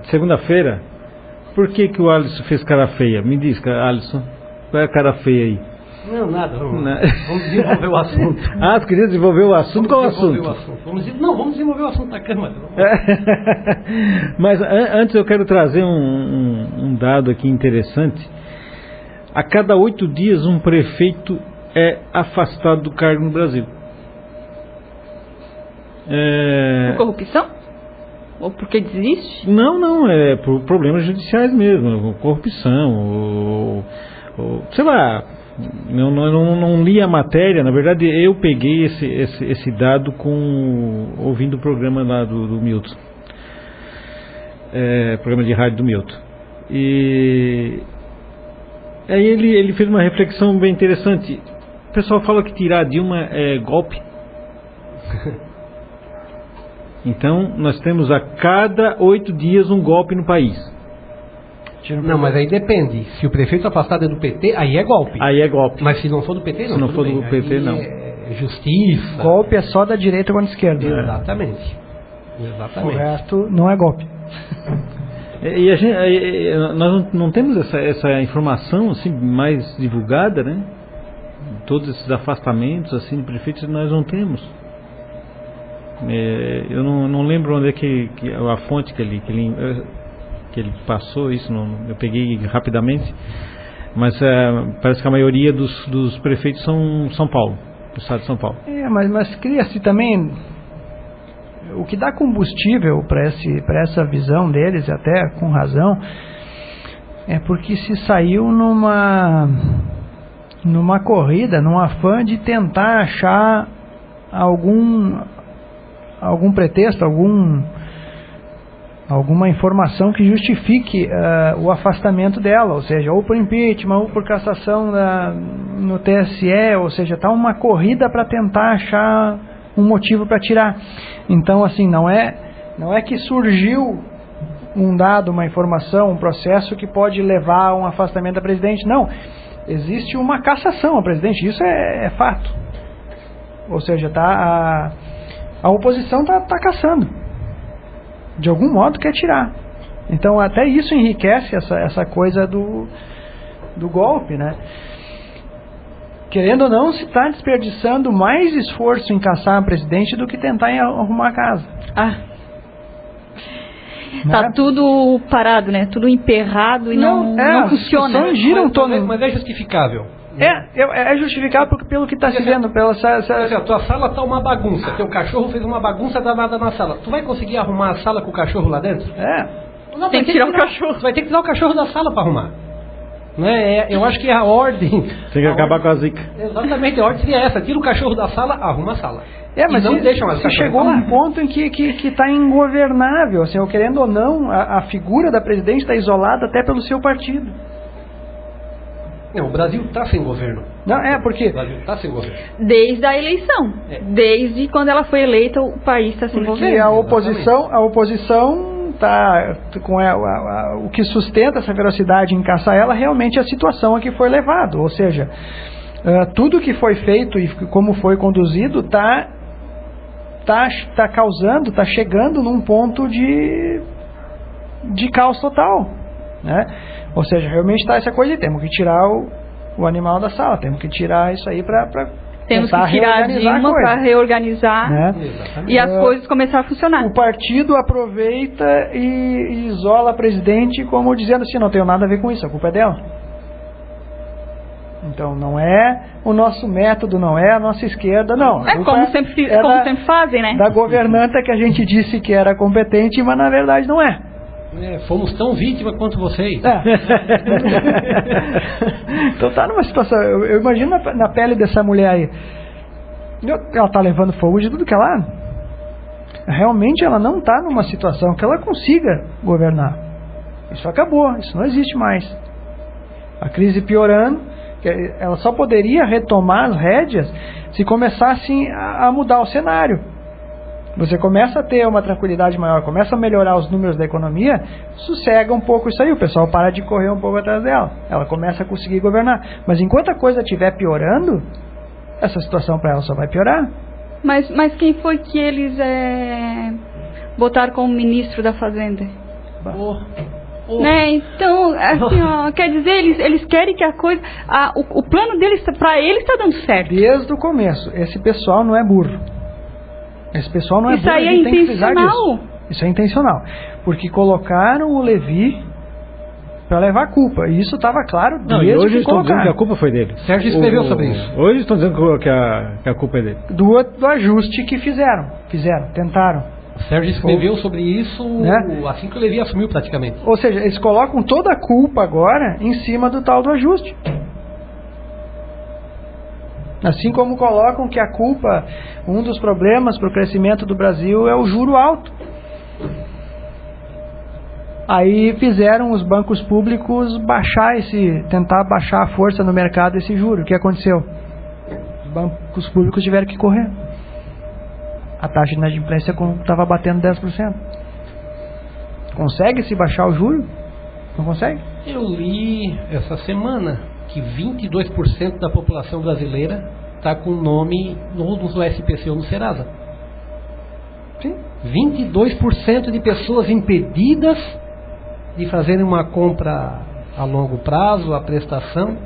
segunda-feira. Por que o Alisson fez cara feia? Me diz, Alisson, qual é a cara feia aí? Não, nada, vamos desenvolver o assunto. Você queria desenvolver o assunto? Qual o assunto? Vamos desenvolver o assunto da Câmara. Mas antes eu quero trazer um dado aqui interessante. A cada 8 dias um prefeito é afastado do cargo no Brasil. Por corrupção? Ou porque desiste? Não, é por problemas judiciais mesmo, corrupção, sei lá. Eu não li a matéria, na verdade eu peguei esse dado ouvindo o programa lá do Milton, programa de rádio do Milton. E aí ele fez uma reflexão bem interessante. O pessoal fala que tirar a Dilma é golpe. Então nós temos a cada 8 dias um golpe no país. Não, mas aí depende. Se o prefeito afastado é do PT, aí é golpe. Aí é golpe. Mas se não for do PT, não. Se não for do PT, não. É justiça. Golpe é só da direita ou da esquerda. Exatamente. O resto não é golpe. E nós não temos essa informação assim mais divulgada, né? Todos esses afastamentos assim de prefeitos nós não temos. Eu não lembro onde é que a fonte que ele passou isso, eu peguei rapidamente, mas parece que a maioria dos prefeitos são São Paulo, do estado de São Paulo. Mas cria-se também o que dá combustível para essa visão deles, até com razão, é porque se saiu numa corrida, num afã de tentar achar algum pretexto, alguma informação que justifique o afastamento dela, ou seja, ou por impeachment, ou por cassação no TSE, ou seja, está uma corrida para tentar achar um motivo para tirar. Então, assim, não é que surgiu um dado, uma informação, um processo que pode levar a um afastamento da presidente. Não, existe uma cassação ao presidente, isso é fato. Ou seja, a oposição está caçando. De algum modo quer tirar. Então até isso enriquece essa coisa do golpe, né? Querendo ou não, se está desperdiçando mais esforço em caçar a presidente do que tentar arrumar a casa. Tá tudo parado, né? Tudo emperrado e não funciona. Mas é justificável. É justificável pelo que está se vendo. A tua sala está uma bagunça. Teu cachorro fez uma bagunça danada na sala. Tu vai conseguir arrumar a sala com o cachorro lá dentro? Não, tem que tirar o cachorro. Tu vai ter que tirar o cachorro da sala para arrumar. Eu acho que a ordem... Tem que acabar com a zica. Exatamente, a ordem seria essa. Tira o cachorro da sala, arruma a sala. Mas não deixa mais chegou a um ponto em que está ingovernável. Assim, querendo ou não, a figura da presidente está isolada até pelo seu partido. Não, o Brasil está sem governo. Porque... O Brasil está sem governo. Desde a eleição. Desde quando ela foi eleita, o país está sem governo. A oposição está com o que sustenta essa velocidade em caçar ela realmente a situação a que foi levado. Ou seja, tudo que foi feito e como foi conduzido está causando, está chegando num ponto de caos total, né? Ou seja, realmente está essa coisa de temos que tirar o animal da sala, temos que tirar isso aí para temos que tirar Dilma para reorganizar, né? E as coisas começarem a funcionar. O partido aproveita e isola a presidente como dizendo assim, não tenho nada a ver com isso, a culpa é dela. Então não é o nosso método, não é a nossa esquerda, não. Como sempre fazem, né? Da governanta que a gente disse que era competente, mas na verdade não é. Fomos tão vítimas quanto vocês. Então tá numa situação. Eu imagino na pele dessa mulher aí. Ela tá levando fogo de tudo que ela. Realmente ela não tá numa situação que ela consiga governar. Isso acabou, isso não existe mais. A crise piorando, ela só poderia retomar as rédeas se começassem a mudar o cenário. Você começa a ter uma tranquilidade maior, começa a melhorar os números da economia, sossega um pouco isso aí, o pessoal para de correr um pouco atrás dela, ela começa a conseguir governar. Mas enquanto a coisa estiver piorando, essa situação para ela só vai piorar. Mas quem foi que eles botaram como ministro da Fazenda? Né? Então, assim, quer dizer, eles querem que a coisa... o plano deles, para eles, está dando certo. Desde o começo, esse pessoal não é burro. Esse pessoal não é burro, aí é intencional. Isso é intencional. Porque colocaram o Levi para levar a culpa. E isso estava claro desde hoje que estão dizendo que a culpa foi dele. Sérgio escreveu sobre isso. Hoje estão dizendo que a culpa é dele. Do ajuste que tentaram. O Sérgio escreveu sobre isso, né? Assim que o Levi assumiu praticamente. Ou seja, eles colocam toda a culpa agora em cima do tal do ajuste. Assim como colocam que a culpa, um dos problemas para o crescimento do Brasil é o juro alto. Aí fizeram os bancos públicos tentar baixar a força no mercado desse juro. O que aconteceu? Os bancos públicos tiveram que correr. A taxa de inadimplência estava batendo 10%. Consegue se baixar o juro? Não consegue? Eu li essa semana que 22% da população brasileira está com o nome no SPC ou no Serasa. Sim. 22% de pessoas impedidas de fazerem uma compra a longo prazo, a prestação.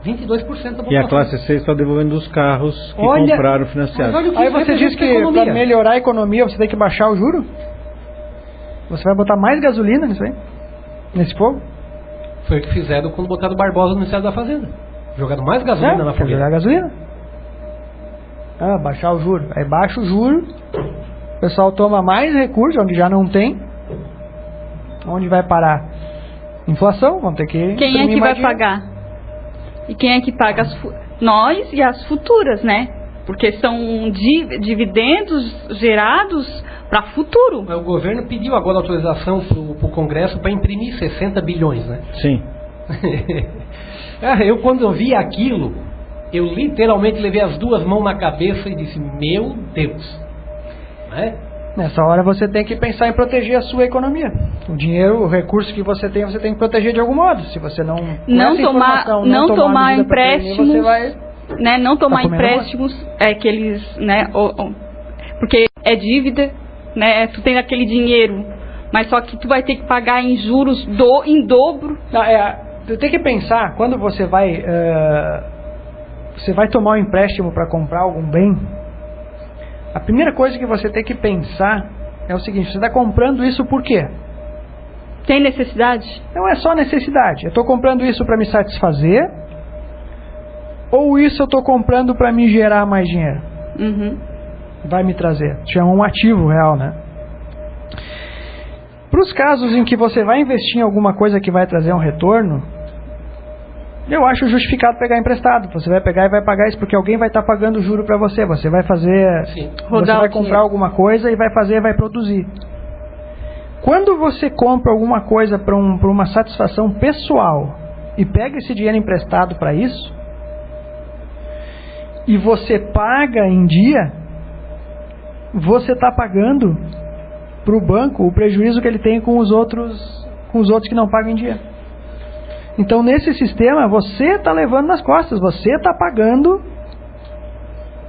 22% da população. E a classe C está devolvendo os carros que compraram financiados. Aí você diz que para melhorar a economia você tem que baixar o juro? Você vai botar mais gasolina nisso aí? Nesse fogo? Foi o que fizeram quando botaram o Barbosa no Ministério da Fazenda. Jogaram mais gasolina na fogueira. Jogar gasolina. Baixar o juro. Aí baixa o juro, o pessoal toma mais recursos, onde já não tem. Onde vai parar? Inflação, vão ter que... Quem é que vai pagar? E quem é que paga? Nós e as futuras, né? Porque são dividendos gerados para futuro. O governo pediu agora autorização para o Congresso para imprimir 60 bilhões, né? Sim. Eu quando eu vi aquilo, eu literalmente levei as duas mãos na cabeça e disse, meu Deus. Né? Nessa hora você tem que pensar em proteger a sua economia. O dinheiro, o recurso que você tem que proteger de algum modo. Se você não tomar empréstimos, você vai, né, não tomar empréstimos, que eles, né, porque é dívida, né, tu tem aquele dinheiro, mas só que tu vai ter que pagar em juros em dobro. Tu tem que pensar, quando você vai tomar um empréstimo para comprar algum bem, a primeira coisa que você tem que pensar é o seguinte, você está comprando isso por quê? Tem necessidade? Não é só necessidade. Eu estou comprando isso para me satisfazer, ou isso eu estou comprando para me gerar mais dinheiro? Uhum. Vai me trazer. Chama um ativo real, né? Para os casos em que você vai investir em alguma coisa que vai trazer um retorno, eu acho justificado pegar emprestado. Você vai pegar e vai pagar isso porque alguém vai estar pagando o juro para você. Você vai fazer, você vai comprar alguma coisa e vai produzir. Quando você compra alguma coisa para uma satisfação pessoal e pega esse dinheiro emprestado para isso, e você paga em dia, você está pagando para o banco o prejuízo que ele tem com os outros que não pagam em dia. Então, nesse sistema, você está levando nas costas, você está pagando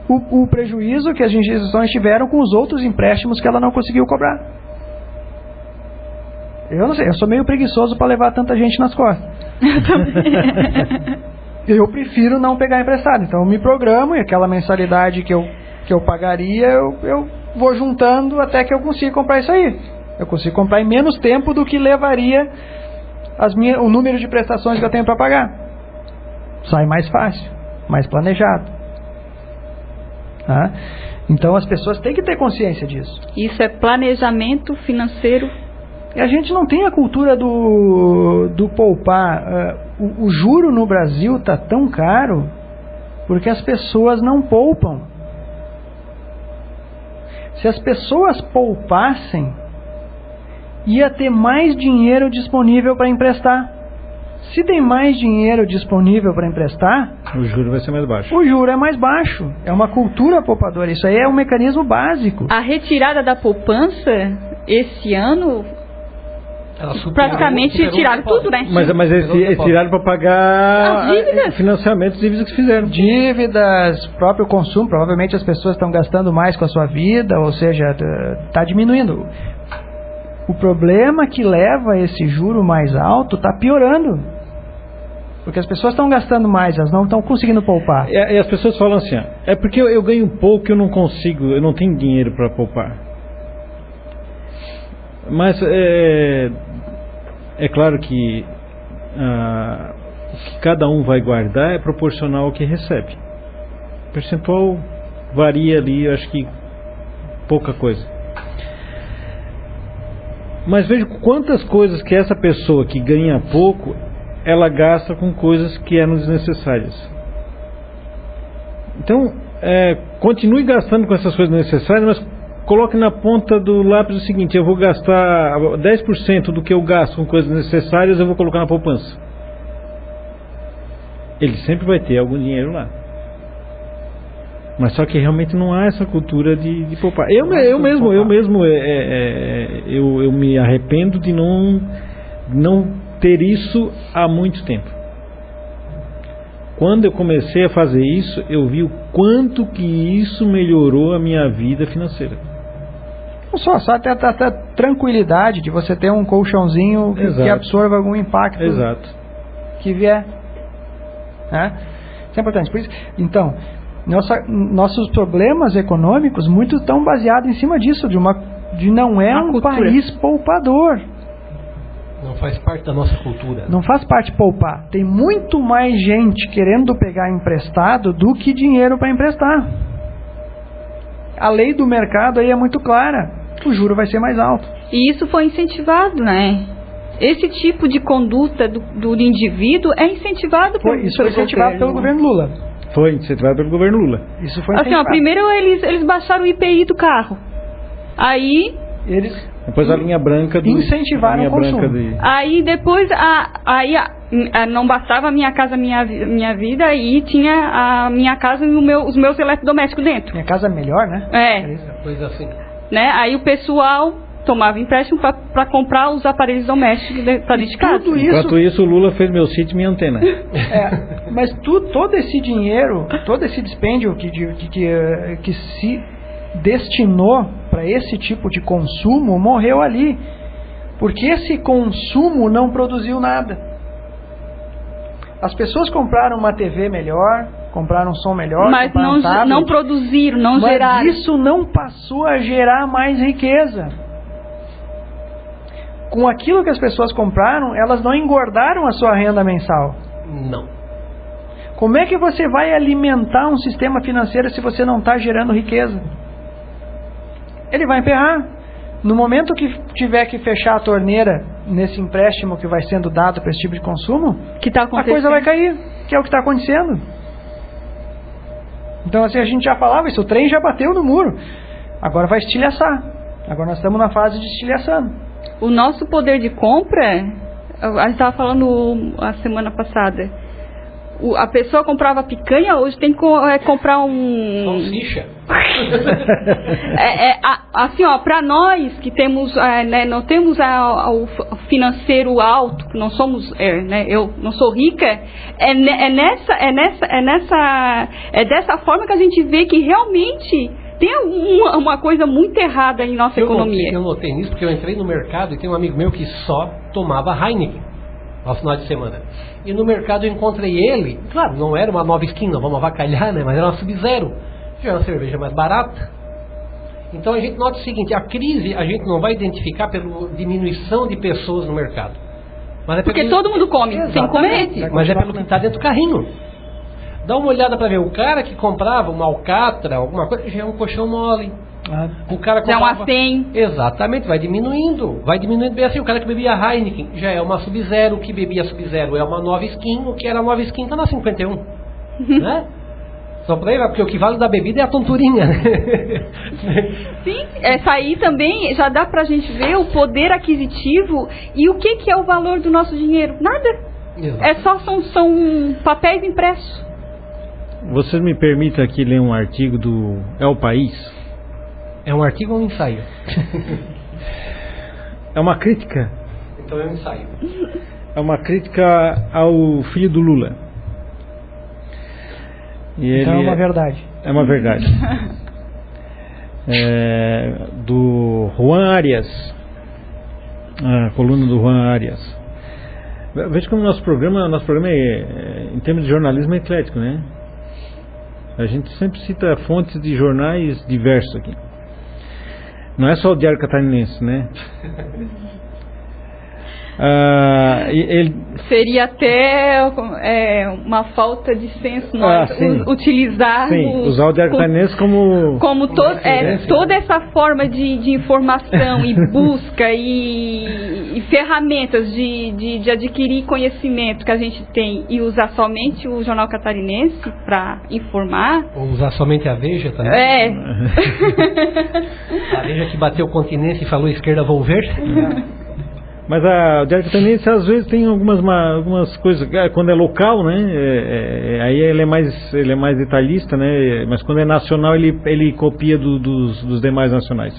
o prejuízo que as instituições tiveram com os outros empréstimos que ela não conseguiu cobrar. Eu não sei, eu sou meio preguiçoso para levar tanta gente nas costas. Eu prefiro não pegar emprestado, então eu me programo e aquela mensalidade que eu pagaria, eu vou juntando até que eu consiga comprar isso aí. Eu consigo comprar em menos tempo do que levaria o número de prestações que eu tenho para pagar. Sai mais fácil, mais planejado. Tá? Então as pessoas têm que ter consciência disso. Isso é planejamento financeiro. E a gente não tem a cultura do poupar. O juro no Brasil está tão caro porque as pessoas não poupam. Se as pessoas poupassem, ia ter mais dinheiro disponível para emprestar. Se tem mais dinheiro disponível para emprestar, o juro vai ser mais baixo. O juro é mais baixo. É uma cultura poupadora. Isso aí é um mecanismo básico. A retirada da poupança esse ano praticamente tiraram tudo, né? Mas eles tiraram para pagar financiamentos, dívidas que fizeram. Dívidas, próprio consumo. Provavelmente as pessoas estão gastando mais com a sua vida, ou seja, está diminuindo. O problema que leva a esse juro mais alto está piorando. Porque as pessoas estão gastando mais, elas não estão conseguindo poupar. E as pessoas falam assim, é porque eu ganho pouco, eu não tenho dinheiro para poupar. Mas é claro que o que cada um vai guardar é proporcional ao que recebe. O percentual varia ali, eu acho que pouca coisa. Mas vejo quantas coisas que essa pessoa que ganha pouco, ela gasta com coisas que eram desnecessárias. Então, continue gastando com essas coisas necessárias, mas coloque na ponta do lápis o seguinte: eu vou gastar 10% do que eu gasto com coisas necessárias, eu vou colocar na poupança. Ele sempre vai ter algum dinheiro lá. Mas só que realmente não há essa cultura de poupar. Eu me arrependo de não ter isso há muito tempo. Quando eu comecei a fazer isso, eu vi o quanto que isso melhorou a minha vida financeira. Só até a tranquilidade de você ter um colchãozinho que absorva algum impacto que vier. Né? Isso é importante. Por isso, então, nossos problemas econômicos muito estão baseados em cima disso, de não é um país poupador. Não faz parte da nossa cultura. Não faz parte poupar. Tem muito mais gente querendo pegar emprestado do que dinheiro para emprestar. A lei do mercado aí é muito clara. O juro vai ser mais alto. E isso foi incentivado, né? Esse tipo de conduta do indivíduo é incentivado isso foi incentivado pelo governo Lula. Foi incentivado pelo governo Lula. Isso foi incentivado. Primeiro eles baixaram o IPI do carro. Aí Depois a linha branca incentivaram o consumo. Aí depois não bastava a Minha Casa Minha Vida, aí tinha a Minha Casa e os meus eletrodomésticos dentro. Minha Casa Melhor, né? Coisa assim. Né? Aí o pessoal tomava empréstimo para comprar os aparelhos domésticos para dentro de casa. Enquanto isso, o Lula fez meu sítio e minha antena. Mas todo esse dinheiro, todo esse dispêndio que se destinou para esse tipo de consumo morreu ali, porque esse consumo não produziu nada. As pessoas compraram uma TV melhor, compraram um som melhor, mas não produziram, não geraram. Mas isso não passou a gerar mais riqueza. Com aquilo que as pessoas compraram, elas não engordaram a sua renda mensal. Não. Como é que você vai alimentar um sistema financeiro se você não está gerando riqueza? Ele vai emperrar. No momento que tiver que fechar a torneira nesse empréstimo que vai sendo dado para esse tipo de consumo, a coisa vai cair, que é o que está acontecendo. Então, assim, a gente já falava isso, o trem já bateu no muro. Agora vai estilhaçar. Agora nós estamos na fase de estilhaçando. O nosso poder de compra, a gente estava falando a semana passada, a pessoa comprava picanha, hoje tem que comprar salsicha. Assim, ó, para nós que temos, não temos o financeiro alto, que não somos, eu não sou rica, é dessa forma que a gente vê que realmente tem uma coisa muito errada em nossa economia. Eu notei nisso porque eu entrei no mercado e tem um amigo meu que só tomava Heineken ao final de semana. E no mercado eu encontrei ele, claro, não era uma nova skin, não vamos avacalhar, né? Mas era uma Sub-Zero. Já é uma cerveja mais barata. Então a gente nota o seguinte, a crise a gente não vai identificar pela diminuição de pessoas no mercado. Mas porque todo mundo come, sem comer. Mas é pelo que está dentro do carrinho. Dá uma olhada para ver, o cara que comprava uma alcatra, alguma coisa, já é um colchão mole. O cara comprava, já é uma 100. Exatamente, vai diminuindo bem assim. O cara que bebia Heineken já é uma Sub-Zero, o que bebia Sub-Zero é uma nova skin, o que era nova skin está na 51. Né? Só para ele, porque o que vale da bebida é a tonturinha. Sim, essa aí também já dá pra gente ver o poder aquisitivo e o que é o valor do nosso dinheiro. Nada. Exato. São papéis impressos. Vocês me permitem aqui ler um artigo do El País? É um artigo ou um ensaio? É uma crítica. Então é um ensaio. É uma crítica ao filho do Lula. E então é uma verdade. É uma verdade. Do Juan Arias. A coluna do Juan Arias. Veja como nosso programa em termos de jornalismo, é eclético, né? A gente sempre cita fontes de jornais diversos aqui. Não é só o Diário Catarinense, né? Seria até uma falta de senso nós utilizar usar o Diário Catarinense como toda essa forma de informação e busca e ferramentas de adquirir conhecimento que a gente tem e usar somente o Jornal Catarinense para informar. Ou usar somente a Veja também. A Veja que bateu o continente e falou esquerda vou ver. Mas o Diário Catarinense às vezes tem algumas coisas, quando é local, né, aí ele é mais detalhista, né, mas quando é nacional ele copia dos demais nacionais.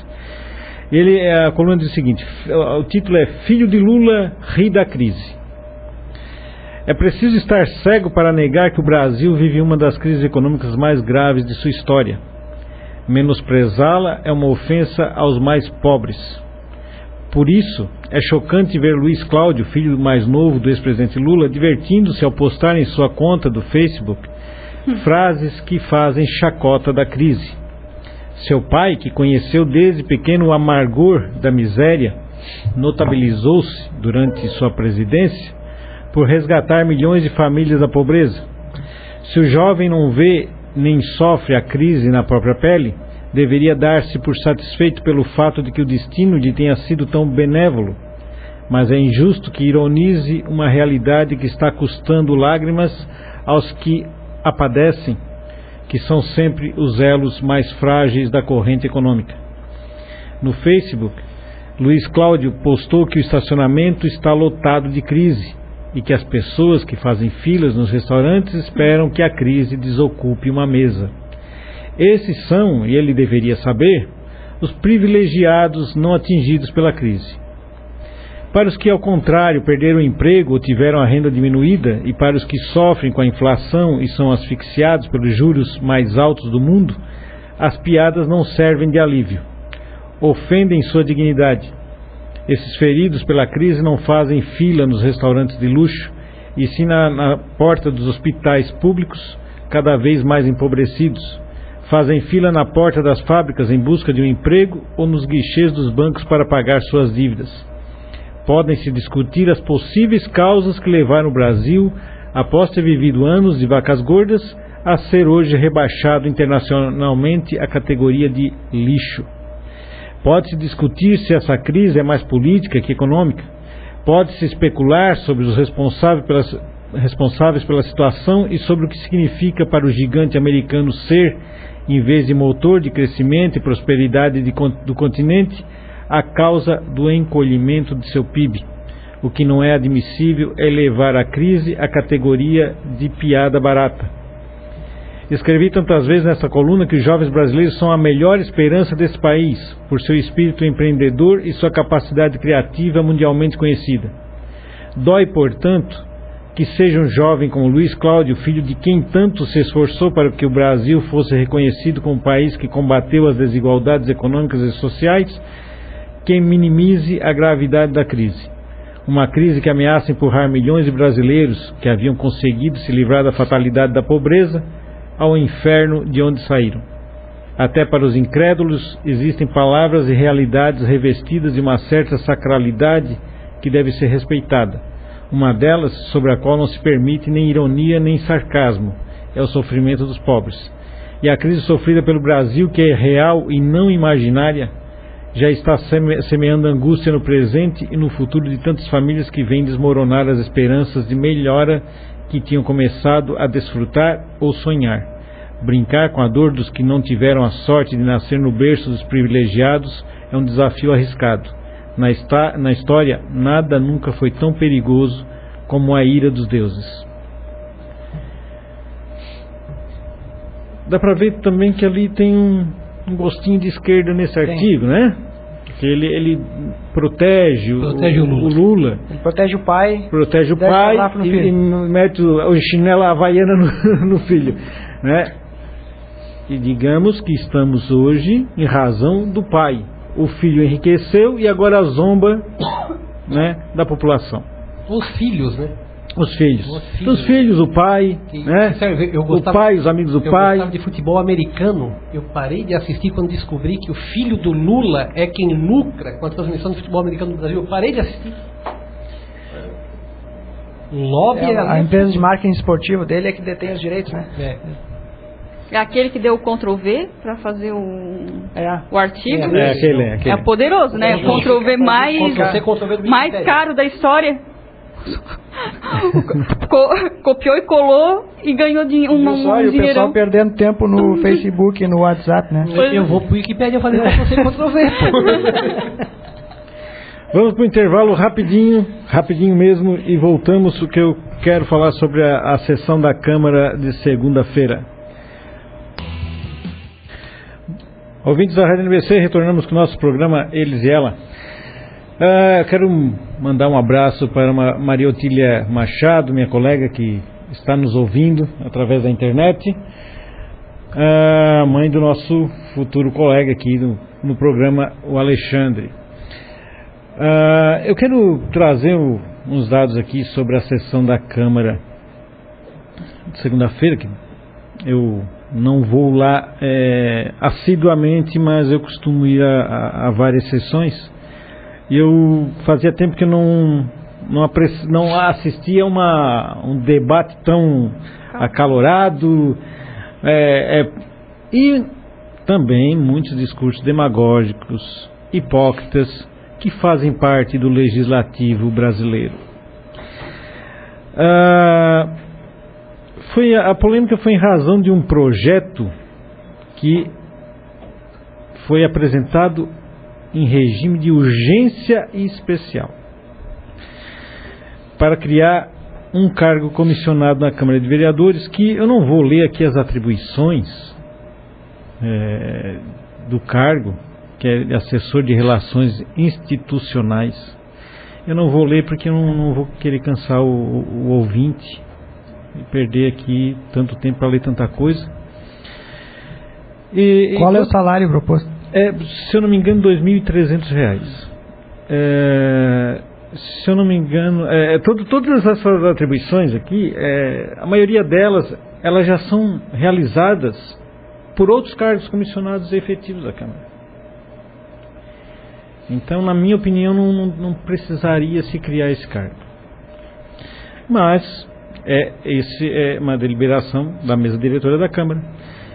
A coluna diz o seguinte, o título é Filho de Lula ri da crise. É preciso estar cego para negar que o Brasil vive uma das crises econômicas mais graves de sua história. Menosprezá-la é uma ofensa aos mais pobres. Por isso, é chocante ver Luiz Cláudio, filho mais novo do ex-presidente Lula, divertindo-se ao postar em sua conta do Facebook frases que fazem chacota da crise. Seu pai, que conheceu desde pequeno o amargor da miséria, notabilizou-se durante sua presidência por resgatar milhões de famílias da pobreza. Se o jovem não vê nem sofre a crise na própria pele, deveria dar-se por satisfeito pelo fato de que o destino lhe tenha sido tão benévolo, mas é injusto que ironize uma realidade que está custando lágrimas aos que a padecem, que são sempre os elos mais frágeis da corrente econômica. No Facebook, Luiz Cláudio postou que o estacionamento está lotado de crise e que as pessoas que fazem filas nos restaurantes esperam que a crise desocupe uma mesa. Esses são, e ele deveria saber, os privilegiados não atingidos pela crise. Para os que, ao contrário, perderam o emprego ou tiveram a renda diminuída, e para os que sofrem com a inflação e são asfixiados pelos juros mais altos do mundo, as piadas não servem de alívio. Ofendem sua dignidade. Esses feridos pela crise não fazem fila nos restaurantes de luxo, e sim na porta dos hospitais públicos, cada vez mais empobrecidos. Fazem fila na porta das fábricas em busca de um emprego ou nos guichês dos bancos para pagar suas dívidas. Podem-se discutir as possíveis causas que levaram o Brasil, após ter vivido anos de vacas gordas, a ser hoje rebaixado internacionalmente à categoria de lixo. Pode-se discutir se essa crise é mais política que econômica. Pode-se especular sobre os responsáveis pela situação e sobre o que significa para o gigante americano ser, em vez de motor de crescimento e prosperidade do continente, a causa do encolhimento de seu PIB. O que não é admissível é elevar a crise à categoria de piada barata. Escrevi tantas vezes nessa coluna que os jovens brasileiros são a melhor esperança desse país, por seu espírito empreendedor e sua capacidade criativa mundialmente conhecida. Dói, portanto, que seja um jovem como Luiz Cláudio, filho de quem tanto se esforçou para que o Brasil fosse reconhecido como um país que combateu as desigualdades econômicas e sociais, quem minimize a gravidade da crise. Uma crise que ameaça empurrar milhões de brasileiros que haviam conseguido se livrar da fatalidade da pobreza ao inferno de onde saíram. Até para os incrédulos existem palavras e realidades revestidas de uma certa sacralidade que deve ser respeitada. Uma delas, sobre a qual não se permite nem ironia nem sarcasmo, é o sofrimento dos pobres. E a crise sofrida pelo Brasil, que é real e não imaginária, já está semeando angústia no presente e no futuro de tantas famílias que vêm desmoronar as esperanças de melhora que tinham começado a desfrutar ou sonhar. Brincar com a dor dos que não tiveram a sorte de nascer no berço dos privilegiados é um desafio arriscado. Na história, nada nunca foi tão perigoso como a ira dos deuses. Dá para ver também que ali tem um gostinho de esquerda nesse artigo, né? Que ele protege o Lula. Ele protege o pai. Protege o pai e mete o chinelo havaiana no filho, né? E digamos que estamos hoje em razão do pai. O filho enriqueceu e agora zomba, né, da população. Os filhos, né? Os filhos, o pai, né? Sério, o pai, os amigos do pai. Eu gostava de futebol americano. Eu parei de assistir quando descobri que o filho do Lula é quem lucra com a transmissão do futebol americano no Brasil. Eu parei de assistir. Lobby a empresa de marketing esportivo dele é que detém os direitos, né? É aquele que deu o Ctrl+V para fazer o artigo. Aquele. É poderoso, né? O Ctrl+V mais caro da história. Copiou e colou e ganhou um dinheirão. O pessoal perdendo tempo no Facebook e no WhatsApp, né? Eu vou pro Wikipedia fazer pra você Ctrl+V. Vamos pro intervalo rapidinho mesmo, e voltamos, o que eu quero falar sobre a sessão da Câmara de segunda-feira. Ouvintes da Rádio NBC, retornamos com o nosso programa Eles e Ela. Eu quero mandar um abraço para Maria Otília Machado, minha colega que está nos ouvindo através da internet, mãe do nosso futuro colega aqui no programa, o Alexandre. Eu quero trazer uns dados aqui sobre a sessão da Câmara de segunda-feira, que eu não vou lá assiduamente, mas eu costumo ir a várias sessões. E eu fazia tempo que eu não assistia um debate tão acalorado, e também muitos discursos demagógicos, hipócritas, que fazem parte do legislativo brasileiro. A polêmica foi em razão de um projeto que foi apresentado em regime de urgência e especial para criar um cargo comissionado na Câmara de Vereadores, que eu não vou ler aqui as atribuições do cargo, que é assessor de relações institucionais. Eu não vou ler porque eu não vou querer cansar o ouvinte e perder aqui tanto tempo para ler tanta coisa. Qual é o salário proposto? Se eu não me engano, R$ 2.300. Se eu não me engano, todas essas atribuições aqui, a maioria delas, elas já são realizadas por outros cargos comissionados efetivos da Câmara. Então, na minha opinião, não precisaria se criar esse cargo. Mas, esse é uma deliberação da mesa diretora da Câmara.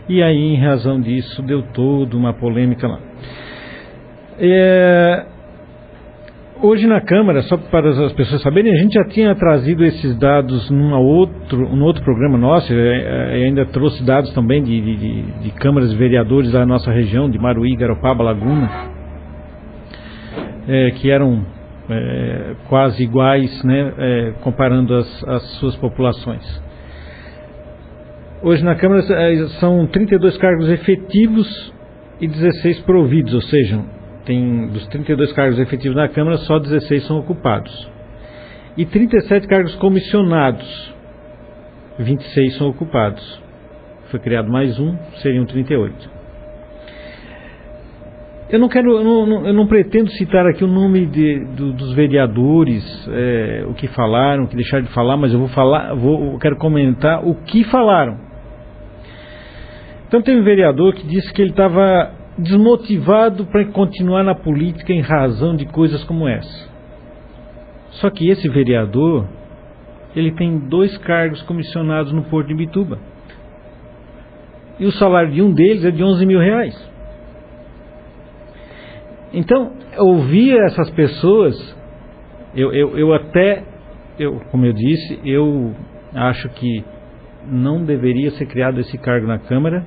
E aí, em razão disso, deu toda uma polêmica lá. Hoje na Câmara, só para as pessoas saberem, a gente já tinha trazido esses dados num outro programa nosso, ainda trouxe dados também de câmaras de vereadores da nossa região, de Maruí, Garopaba, Laguna, que eram quase iguais, né, comparando as suas populações. Hoje na Câmara são 32 cargos efetivos e 16 providos, ou seja, dos 32 cargos efetivos na Câmara, só 16 são ocupados. E 37 cargos comissionados, 26 são ocupados. Foi criado mais um, seriam 38. Eu não pretendo citar aqui o nome dos vereadores, o que falaram, o que deixaram de falar, mas eu quero comentar o que falaram. Então tem um vereador que disse que ele estava desmotivado para continuar na política em razão de coisas como essa. Só que esse vereador, ele tem 2 cargos comissionados no Porto de Imbituba. E o salário de um deles é de R$11.000. Então, ouvir essas pessoas, como eu disse, eu acho que não deveria ser criado esse cargo na Câmara.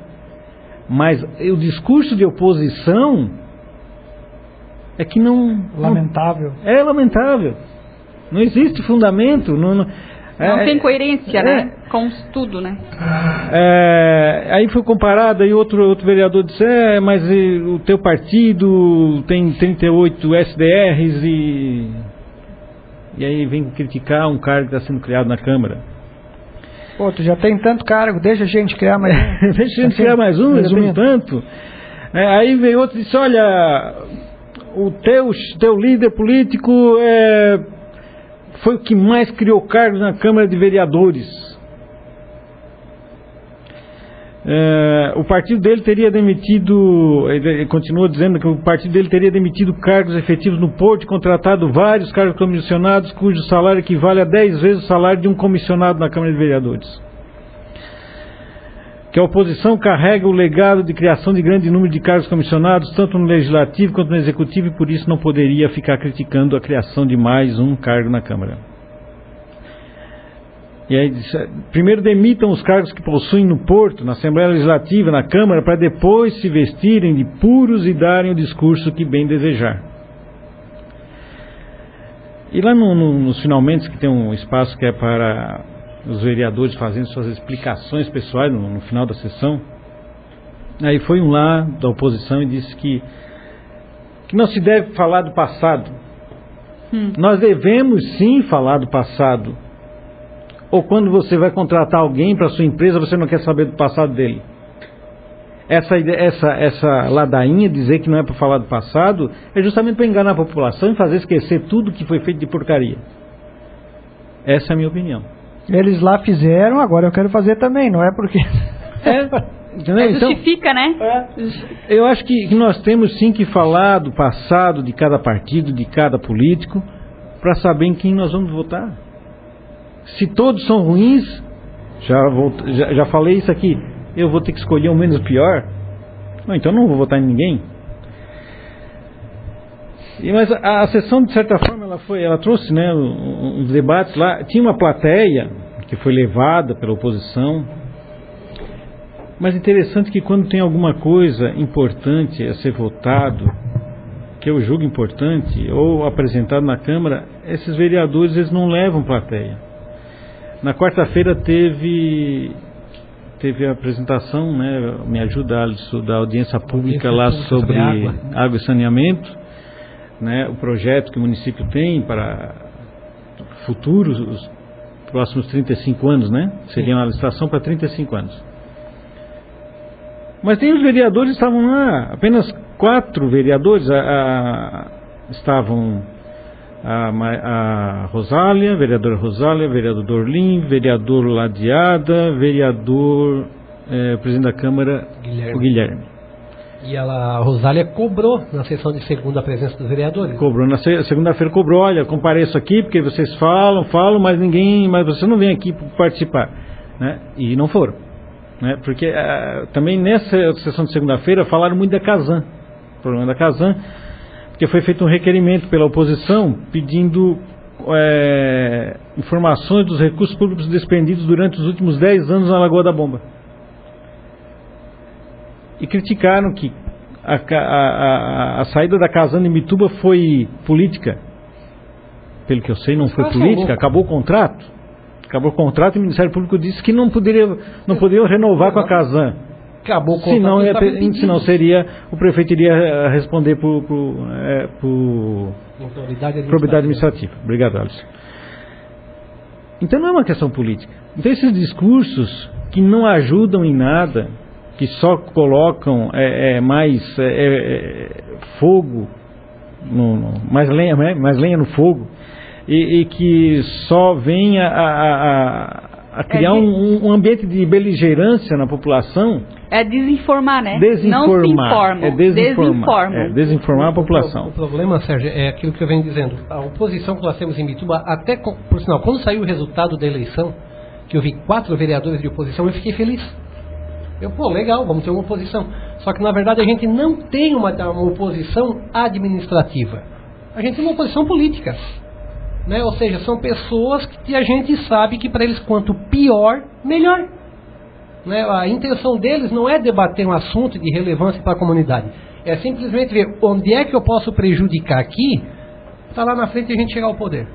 Mas o discurso de oposição é que não... Lamentável. É lamentável. Não existe fundamento. Não tem coerência, né? Com tudo, né? Aí foi comparado, aí outro vereador disse, mas o teu partido tem 38 SDRs e aí vem criticar um cargo que está sendo criado na Câmara. Pô, tu já tem tanto cargo, deixa a gente criar mais um. Deixa a gente criar mais um, já tem tanto. Aí veio outro e disse, olha, o teu líder político foi o que mais criou cargos na Câmara de Vereadores. O partido dele teria demitido, ele continua dizendo que o partido dele teria demitido cargos efetivos no Porto e contratado vários cargos comissionados cujo salário equivale a 10 vezes o salário de um comissionado na Câmara de Vereadores. Que a oposição carrega o legado de criação de grande número de cargos comissionados, tanto no Legislativo quanto no Executivo, e por isso não poderia ficar criticando a criação de mais um cargo na Câmara. E aí disse, primeiro demitam os cargos que possuem no Porto, na Assembleia Legislativa, na Câmara, para depois se vestirem de puros e darem o discurso que bem desejar. E lá nos finalmente, que tem um espaço que é para os vereadores fazendo suas explicações pessoais no final da sessão, aí foi um lá da oposição e disse que não se deve falar do passado. Nós devemos sim falar do passado. Ou quando você vai contratar alguém para sua empresa, você não quer saber do passado dele. Essa ladainha, dizer que não é para falar do passado, é justamente para enganar a população e fazer esquecer tudo que foi feito de porcaria. Essa é a minha opinião. Eles lá fizeram, agora eu quero fazer também, não é porque... Entendeu? Justifica, né? Eu acho que nós temos sim que falar do passado de cada partido, de cada político, para saber em quem nós vamos votar. Se todos são ruins, já falei isso aqui, eu vou ter que escolher o menos pior? Não, então não vou votar em ninguém. Mas a sessão, de certa forma, ela trouxe, né, uns debates lá. Tinha uma plateia que foi levada pela oposição. Mas interessante que quando tem alguma coisa importante a ser votado, que eu julgo importante, ou apresentado na Câmara, esses vereadores eles não levam plateia. Na quarta-feira teve a apresentação, né, me ajuda, Alisson, da audiência pública lá sobre água e saneamento, né, o projeto que o município tem para futuros, os próximos 35 anos, né, seria uma licitação para 35 anos. Mas tem os vereadores que estavam lá, apenas 4 vereadores estavam a Rosália, vereadora Rosália, vereador Dorlim, vereador Ladeada, vereador presidente da Câmara, o Guilherme. E a Rosália cobrou na sessão de segunda a presença dos vereadores? Cobrou, na segunda-feira cobrou, olha, compareço aqui porque vocês falam, mas você não vem aqui participar, né? E não foram, né? Porque também nessa sessão de segunda-feira falaram muito da Casan, o problema da Casan, porque foi feito um requerimento pela oposição pedindo informações dos recursos públicos despendidos durante os últimos 10 anos na Lagoa da Bomba. E criticaram que a saída da Casan de Imbituba foi política. Pelo que eu sei, não foi política, acabou o contrato. Acabou o contrato e o Ministério Público disse que não poderiam renovar com a Casan. Acabou o contrato. Senão seria, o prefeito iria responder por probidade administrativa. Obrigado, Alisson. Então não é uma questão política. Então esses discursos que não ajudam em nada, que só colocam mais fogo, mais lenha no fogo, e que só vem a criar um ambiente de beligerância na população. É desinformar, né? Desinformar. Não se informam. Desinformar a população. O problema, Sérgio, é aquilo que eu venho dizendo. A oposição que nós temos em Imbituba, até, por sinal, quando saiu o resultado da eleição, que eu vi 4 vereadores de oposição, eu fiquei feliz. Legal, vamos ter uma oposição. Só que, na verdade, a gente não tem uma oposição administrativa. A gente tem uma oposição política. Né? Ou seja, são pessoas que a gente sabe que para eles quanto pior, melhor. Né? A intenção deles não é debater um assunto de relevância para a comunidade. É simplesmente ver onde é que eu posso prejudicar aqui, para lá na frente a gente chegar ao poder.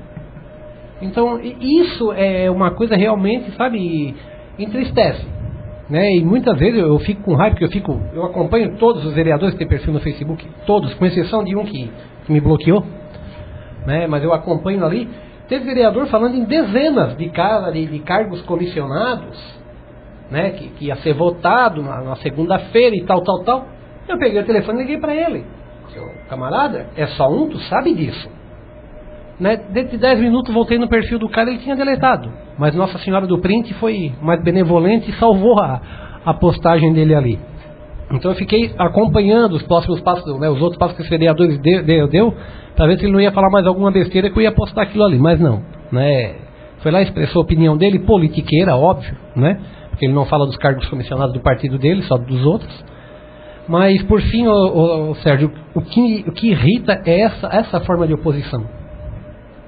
Então, isso é uma coisa realmente, sabe, entristece. Né? E muitas vezes eu fico com raiva, porque eu acompanho todos os vereadores que têm perfil no Facebook, todos, com exceção de um que me bloqueou. Né? Mas eu acompanho ali. Teve vereador falando em dezenas de cargos comissionados, né? que ia ser votado na segunda-feira e tal. Eu peguei o telefone e liguei para ele. Camarada, é só um, tu sabe disso. Né? Dentro de 10 minutos voltei no perfil do cara e ele tinha deletado. Mas Nossa Senhora do Print foi mais benevolente e salvou a postagem dele ali. Então eu fiquei acompanhando os próximos passos, né, os outros passos que os vereadores deu para ver se ele não ia falar mais alguma besteira que eu ia postar aquilo ali. Mas não. Né? Foi lá, expressou a opinião dele, politiqueira, óbvio, né? Porque ele não fala dos cargos comissionados do partido dele, só dos outros. Mas por fim, Sérgio, o que irrita é essa forma de oposição.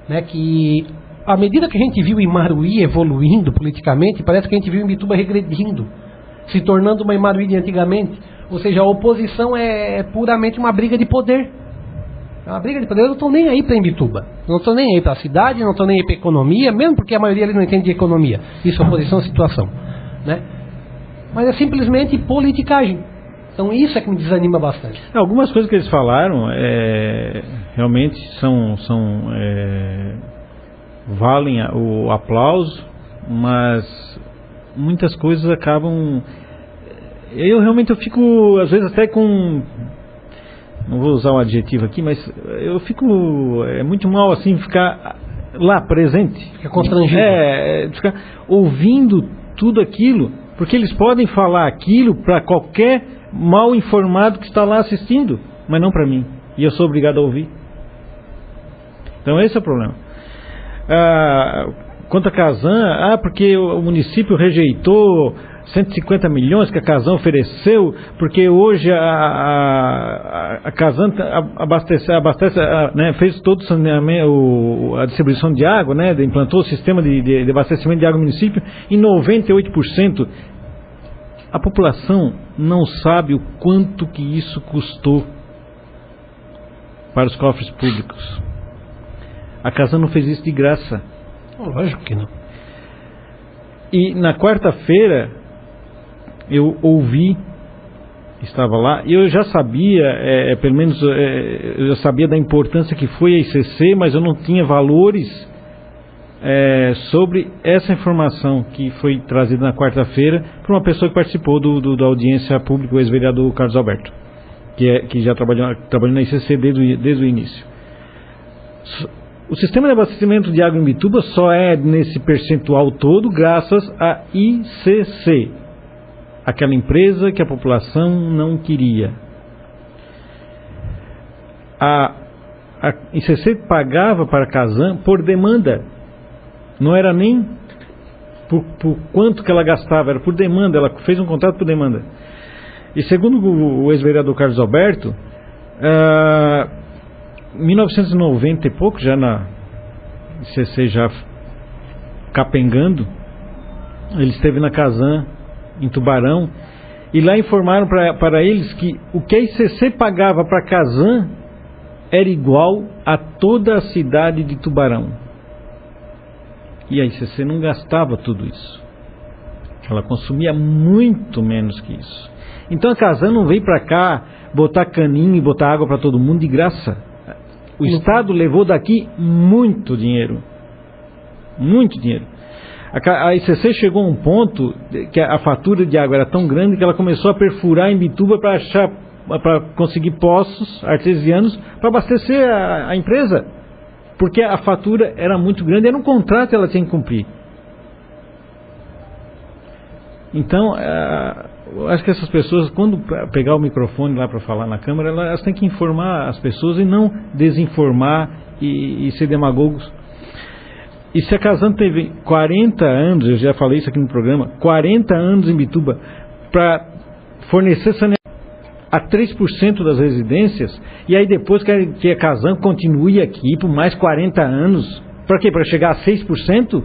Né, que à medida que a gente viu Imaruí evoluindo politicamente, parece que a gente viu Imbituba regredindo, se tornando uma Imaruí de antigamente. Ou seja, a oposição é puramente uma briga de poder. É uma briga de poder. Eu não estou nem aí para Imbituba, não estou nem aí para a cidade, não estou nem aí para a economia, mesmo porque a maioria ali não entende de economia. Isso é oposição à situação. Né? Mas é simplesmente politicagem. Então isso é que me desanima bastante. Algumas coisas que eles falaram realmente valem o aplauso, mas muitas coisas acabam... Eu fico, às vezes, até com... Não vou usar um adjetivo aqui, mas eu fico... É muito mal, assim, ficar lá, presente. Fica constrangido. Ficar ouvindo tudo aquilo, porque eles podem falar aquilo para qualquer mal informado que está lá assistindo, mas não para mim. E eu sou obrigado a ouvir. Então esse é o problema. Quanto a Casan, porque o município rejeitou 150 milhões que a Casan ofereceu, porque hoje a Casan abastece, né, fez todo a distribuição de água, né, implantou o sistema de abastecimento de água no município em 98%. A população não sabe o quanto que isso custou. para os cofres públicos. A Casan não fez isso de graça. Lógico que não. E na quarta-feira eu ouvi, estava lá, e eu já sabia, pelo menos eu já sabia da importância que foi a ICC, mas eu não tinha valores sobre essa informação que foi trazida na quarta-feira por uma pessoa que participou da audiência pública, o ex-vereador Carlos Alberto, que já trabalhou na ICC desde o início. O sistema de abastecimento de água em Imbituba só é nesse percentual todo graças à ICC, aquela empresa que a população não queria. A ICC pagava para a Casan por demanda, não era nem por quanto que ela gastava, era por demanda, ela fez um contrato por demanda. E segundo o ex-vereador Carlos Alberto, 1990 e pouco, já na ICC já capengando, ele esteve na Casan em Tubarão, e lá informaram para eles que o que a ICC pagava para a Casan era igual a toda a cidade de Tubarão. E a ICC não gastava tudo isso, ela consumia muito menos que isso. Então a Casan não veio para cá botar caninho e botar água para todo mundo de graça. O Estado levou daqui muito dinheiro. Muito dinheiro. A ICC chegou a um ponto que a fatura de água era tão grande que ela começou a perfurar em Imbituba para conseguir poços artesianos para abastecer a empresa. Porque a fatura era muito grande, era um contrato que ela tinha que cumprir. Então, eu acho que essas pessoas, quando pegar o microfone lá para falar na Câmara, elas têm que informar as pessoas e não desinformar e ser demagogos. E se a Casan teve 40 anos, eu já falei isso aqui no programa, 40 anos em Imbituba para fornecer saneamento a 3% das residências, e aí depois que a Casan continue aqui por mais 40 anos, para quê? Para chegar a 6%?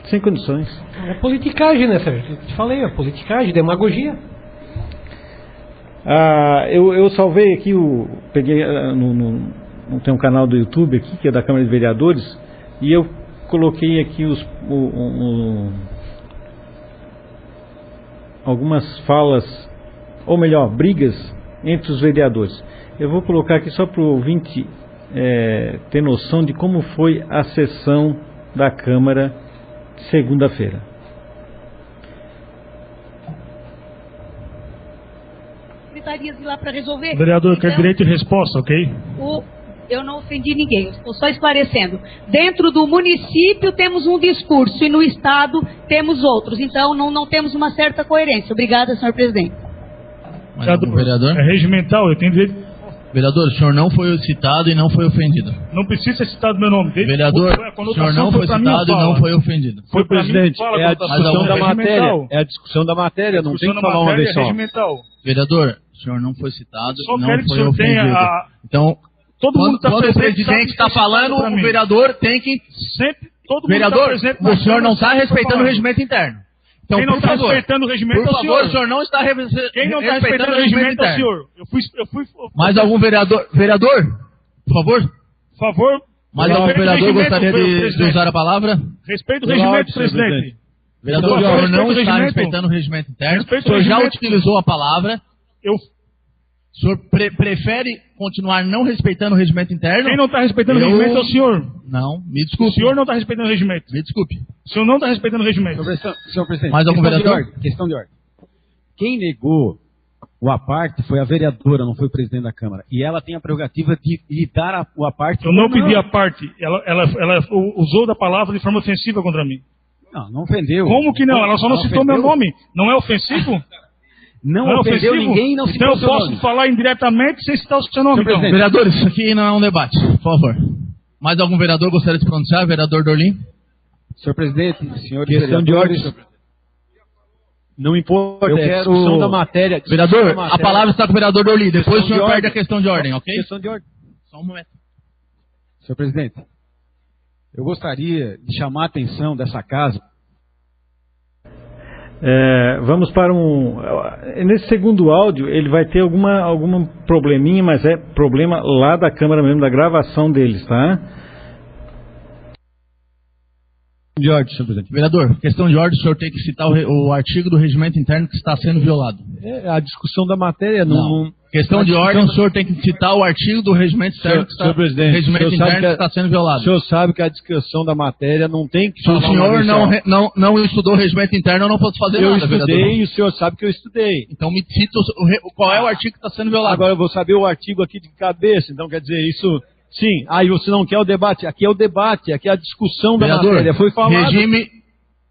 Sem condições. É politicagem, né, Sérgio? Eu te falei, é politicagem, demagogia. Eu salvei aqui, peguei tem um canal do YouTube aqui, que é da Câmara de Vereadores, e eu coloquei aqui algumas falas, ou melhor, brigas entre os vereadores. Eu vou colocar aqui só para o ouvinte ter noção de como foi a sessão da Câmara segunda-feira. Secretarias ir lá para resolver. Vereador, quer direito de resposta, ok? Eu não ofendi ninguém, estou só esclarecendo. Dentro do município temos um discurso e no estado temos outros. Então não temos uma certa coerência. Obrigada, senhor presidente. Vereador? É regimental, eu tenho direito. Vereador, o senhor não foi citado e não foi ofendido. Não precisa ser citado meu nome. Vereador, o senhor não foi citado e não foi ofendido. Foi, presidente, é a discussão da matéria. É a discussão da matéria, não tem que falar uma vez só. Vereador, o senhor não foi citado e não foi ofendido. Então, todo mundo quando o presidente está falando, o vereador tem que... Sempre, todo mundo vereador, o senhor não está respeitando o regimento interno. Então, quem não está respeitando o regimento é o senhor. O senhor não está quem não está respeitando o regimento é o senhor. Eu fui... Mais algum vereador? Vereador, por favor? Por favor. Mais algum vereador gostaria de usar a palavra? Respeito o regimento, presidente. Vereador, o senhor não está respeitando o regimento interno. O senhor já utilizou a palavra. O senhor prefere continuar não respeitando o regimento interno? Quem não está respeitando o regimento é o senhor. Não, me desculpe. O senhor não está respeitando o regimento. Me desculpe. O senhor não está respeitando o regimento. Senhor presidente, mais algum vereador? Questão de ordem. Quem negou o aparte foi a vereadora, não foi o presidente da Câmara. E ela tem a prerrogativa de lhe dar o aparte. Eu não pedi a parte. Ela usou da palavra de forma ofensiva contra mim. Não ofendeu. Como que não? Ela só não citou meu nome. Não é ofensivo? Não ofendeu ninguém, não citou então eu posso falar indiretamente sem citar o seu nome, então. Vereadores, isso aqui não é um debate, por favor. Mais algum vereador gostaria de se pronunciar? Vereador Dorlim? Senhor presidente, senhores questão de ordem. Não importa, eu quero... discussão da matéria. Vereador, a palavra está com o vereador Dorlim. Depois o senhor perde a questão de ordem, ok? Questão de ordem. Só um momento. Senhor presidente, eu gostaria de chamar a atenção dessa casa. Vamos para nesse segundo áudio, ele vai ter algum probleminha, mas é problema lá da Câmara mesmo, da gravação deles, tá? De ordem, senhor presidente. Vereador, questão de ordem, o senhor tem que citar o artigo do regimento interno que está sendo violado. A discussão da matéria não... Questão de ordem, o senhor tem que citar o artigo do regimento interno que está, que está sendo violado. O senhor sabe que a discussão da matéria não tem que... Se o senhor não estudou o regimento interno, eu não posso fazer nada, vereador. Eu estudei e o senhor sabe que eu estudei. Então me cita qual é o artigo que está sendo violado. Agora eu vou saber o artigo aqui de cabeça, então quer dizer, isso... Sim, aí você não quer o debate. Aqui é o debate, aqui é a discussão da matéria. Foi falado.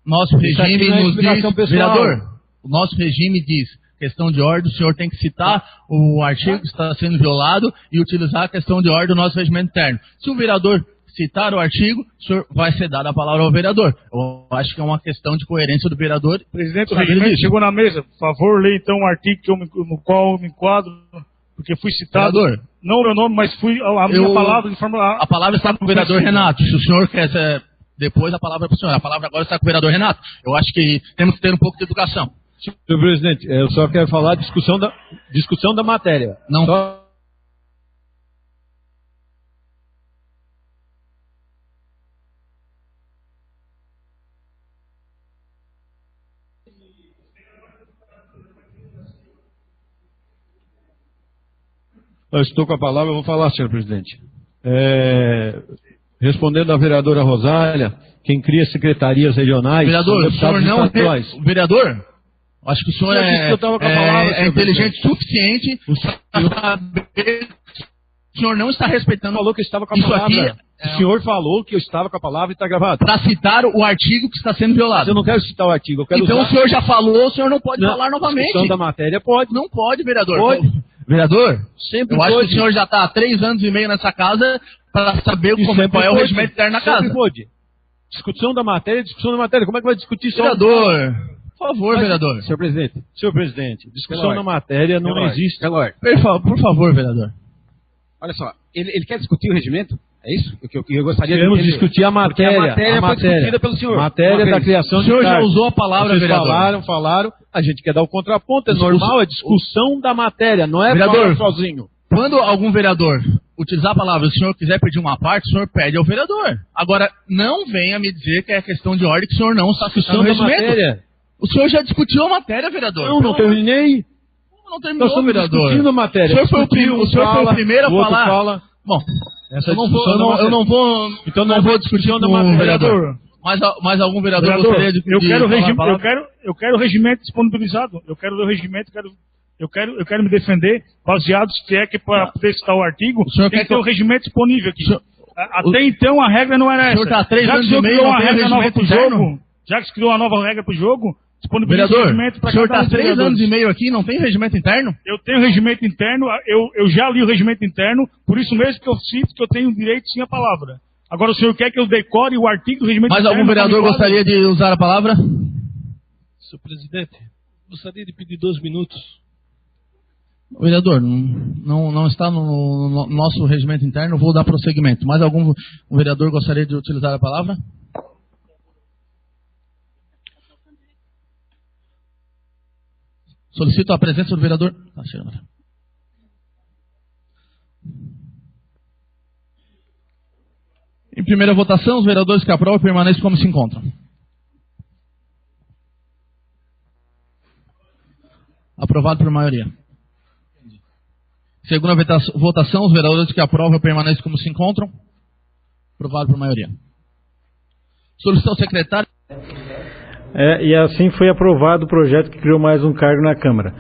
Nosso regime nos diz, vereador, o nosso regime diz, questão de ordem, o senhor tem que citar o artigo que está sendo violado e utilizar a questão de ordem do nosso regimento interno. Se o vereador citar o artigo, o senhor vai ser dado a palavra ao vereador. Eu acho que é uma questão de coerência do vereador. Presidente, o regimento chegou na mesa. Por favor, leia então o artigo no qual eu me enquadro, porque fui citado. Vereador, não o meu nome, mas fui a minha palavra de forma... A palavra está com o vereador Renato. Se o senhor quer... Depois a palavra é para o senhor. A palavra agora está com o vereador Renato. Eu acho que temos que ter um pouco de educação. Senhor presidente, eu só quero falar discussão da matéria. Não. Eu estou com a palavra, eu vou falar, senhor presidente. Respondendo à vereadora Rosália, quem cria secretarias regionais... Vereador, o senhor não... Vereador, acho que o senhor é inteligente o suficiente para saber que o senhor não está respeitando... Falou que eu estava com a palavra. O senhor falou que eu estava com a palavra e está gravado. Para citar o artigo que está sendo violado. Eu não quero citar o artigo, eu quero Então o senhor já falou, o senhor não pode falar novamente. A discussão da matéria pode. Não pode, vereador. Pode. Vereador, eu acho que o senhor já está há 3 anos e meio nessa casa para saber qual é o regimento interno na casa. Pode. Discussão da matéria. Como é que vai discutir isso? Vereador, por favor, vereador. Senhor presidente, discussão da matéria não existe. Por favor, vereador. Olha só, ele quer discutir o regimento? É isso? Eu gostaria de discutir a matéria. A matéria foi discutida pelo senhor. Matéria da criação de cargos. O senhor já usou a palavra, vereador. Falaram. A gente quer dar o contraponto, é normal, é discussão da matéria, não é vereador, falar sozinho. Quando algum vereador utilizar a palavra, o senhor quiser pedir uma parte, o senhor pede ao vereador. Agora, não venha me dizer que é questão de ordem, que o senhor não está citando o regimento. O senhor já discutiu a matéria, vereador. Não terminei. Não terminou, vereador. Discutindo a matéria. O senhor foi o primeiro a falar. Bom, eu não vou discutir com o vereador. Mais algum vereador gostaria de eu quero o regimento disponibilizado. Eu quero ler o regimento, eu quero me defender, baseado se é que para poder citar o artigo, tem que ter o regimento disponível aqui. Até então a regra não era essa. Já que se criou uma regra nova para o jogo, já que se criou uma nova regra para o jogo, disponibiliza o regimento para cada um. O senhor está 3 anos e meio aqui, não tem regimento interno? Eu tenho regimento interno, eu já li o regimento interno, por isso mesmo que eu sinto que eu tenho direito sim à palavra. Agora o senhor quer que eu decore o artigo do regimento interno? Mais algum vereador gostaria de usar a palavra? Senhor presidente, gostaria de pedir 2 minutos. Vereador, não está no nosso regimento interno, vou dar prosseguimento. Mais algum vereador gostaria de utilizar a palavra? Solicito a presença do vereador. Em primeira votação, os vereadores que aprovam permanecem como se encontram. Aprovado por maioria. Segunda votação, os vereadores que aprovam permanecem como se encontram. Aprovado por maioria. Solicito ao secretário. E assim foi aprovado o projeto que criou mais um cargo na Câmara.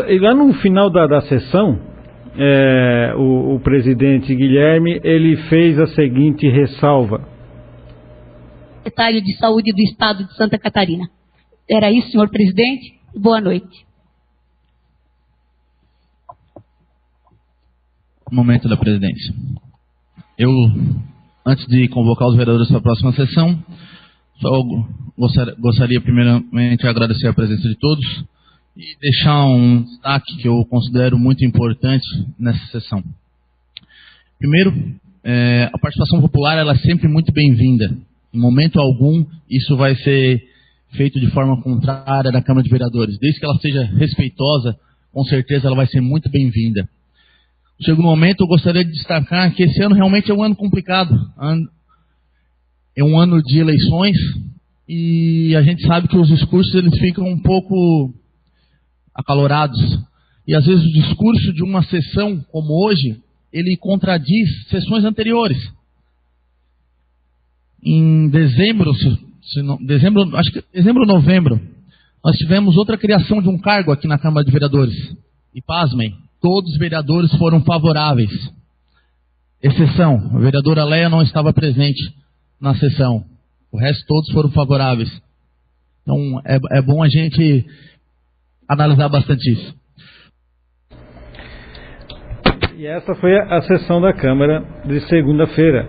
E lá no final da sessão, o presidente Guilherme, ele fez a seguinte ressalva. Secretário de Saúde do Estado de Santa Catarina. Era isso, senhor presidente? Boa noite. Momento da presidência. Eu, antes de convocar os vereadores para a próxima sessão, só gostaria primeiramente de agradecer a presença de todos e deixar um destaque que eu considero muito importante nessa sessão. Primeiro, a participação popular ela é sempre muito bem-vinda. Em momento algum, isso vai ser feito de forma contrária na Câmara de Vereadores. Desde que ela seja respeitosa, com certeza ela vai ser muito bem-vinda. No segundo momento, eu gostaria de destacar que esse ano realmente é um ano complicado. É um ano de eleições e a gente sabe que os discursos eles ficam um pouco acalorados. E às vezes o discurso de uma sessão como hoje, ele contradiz sessões anteriores. Em dezembro, dezembro ou novembro, nós tivemos outra criação de um cargo aqui na Câmara de Vereadores. E pasmem, todos os vereadores foram favoráveis. Exceção, a vereadora Leia não estava presente na sessão. O resto todos foram favoráveis. Então é bom a gente analisar bastante isso. E essa foi a sessão da Câmara de segunda-feira.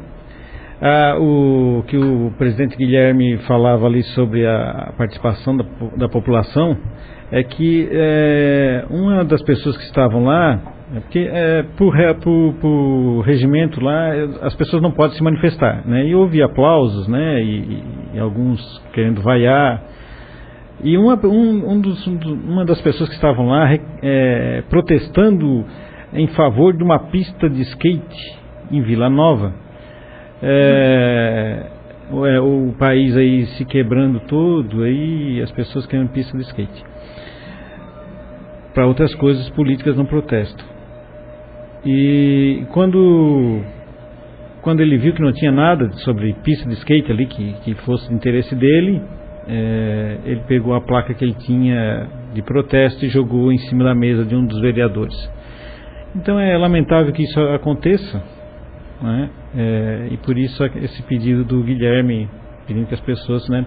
O que o presidente Guilherme falava ali sobre a participação da população é que uma das pessoas que estavam lá, porque por regimento lá as pessoas não podem se manifestar, né? E houve aplausos, né? E alguns querendo vaiar. E uma das pessoas que estavam lá protestando em favor de uma pista de skate em Vila Nova. O país aí se quebrando todo, aí as pessoas querem pista de skate. Para outras coisas políticas não protestam. E quando ele viu que não tinha nada sobre pista de skate ali que fosse de interesse dele, ele pegou a placa que ele tinha de protesto e jogou em cima da mesa de um dos vereadores. Então é lamentável que isso aconteça, né? E por isso esse pedido do Guilherme, pedindo que as pessoas, né,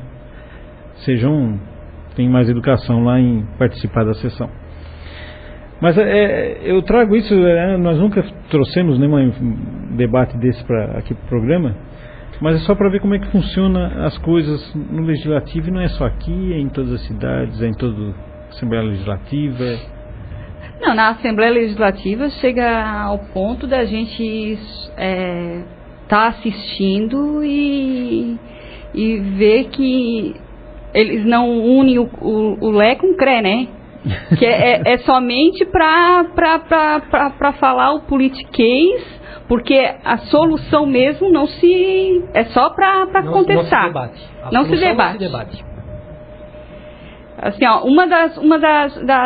tenham mais educação lá em participar da sessão. Mas eu trago isso, nós nunca trouxemos nenhum debate desse aqui para o programa, mas é só para ver como é que funciona as coisas no Legislativo, e não é só aqui, é em todas as cidades, é em toda a Assembleia Legislativa. Não, na Assembleia Legislativa chega ao ponto da gente tá assistindo e ver que eles não unem o Lé com o CRE, né? Que é somente para falar o politiquês, porque a solução mesmo é só para contestar. Não se debate. Assim, ó, uma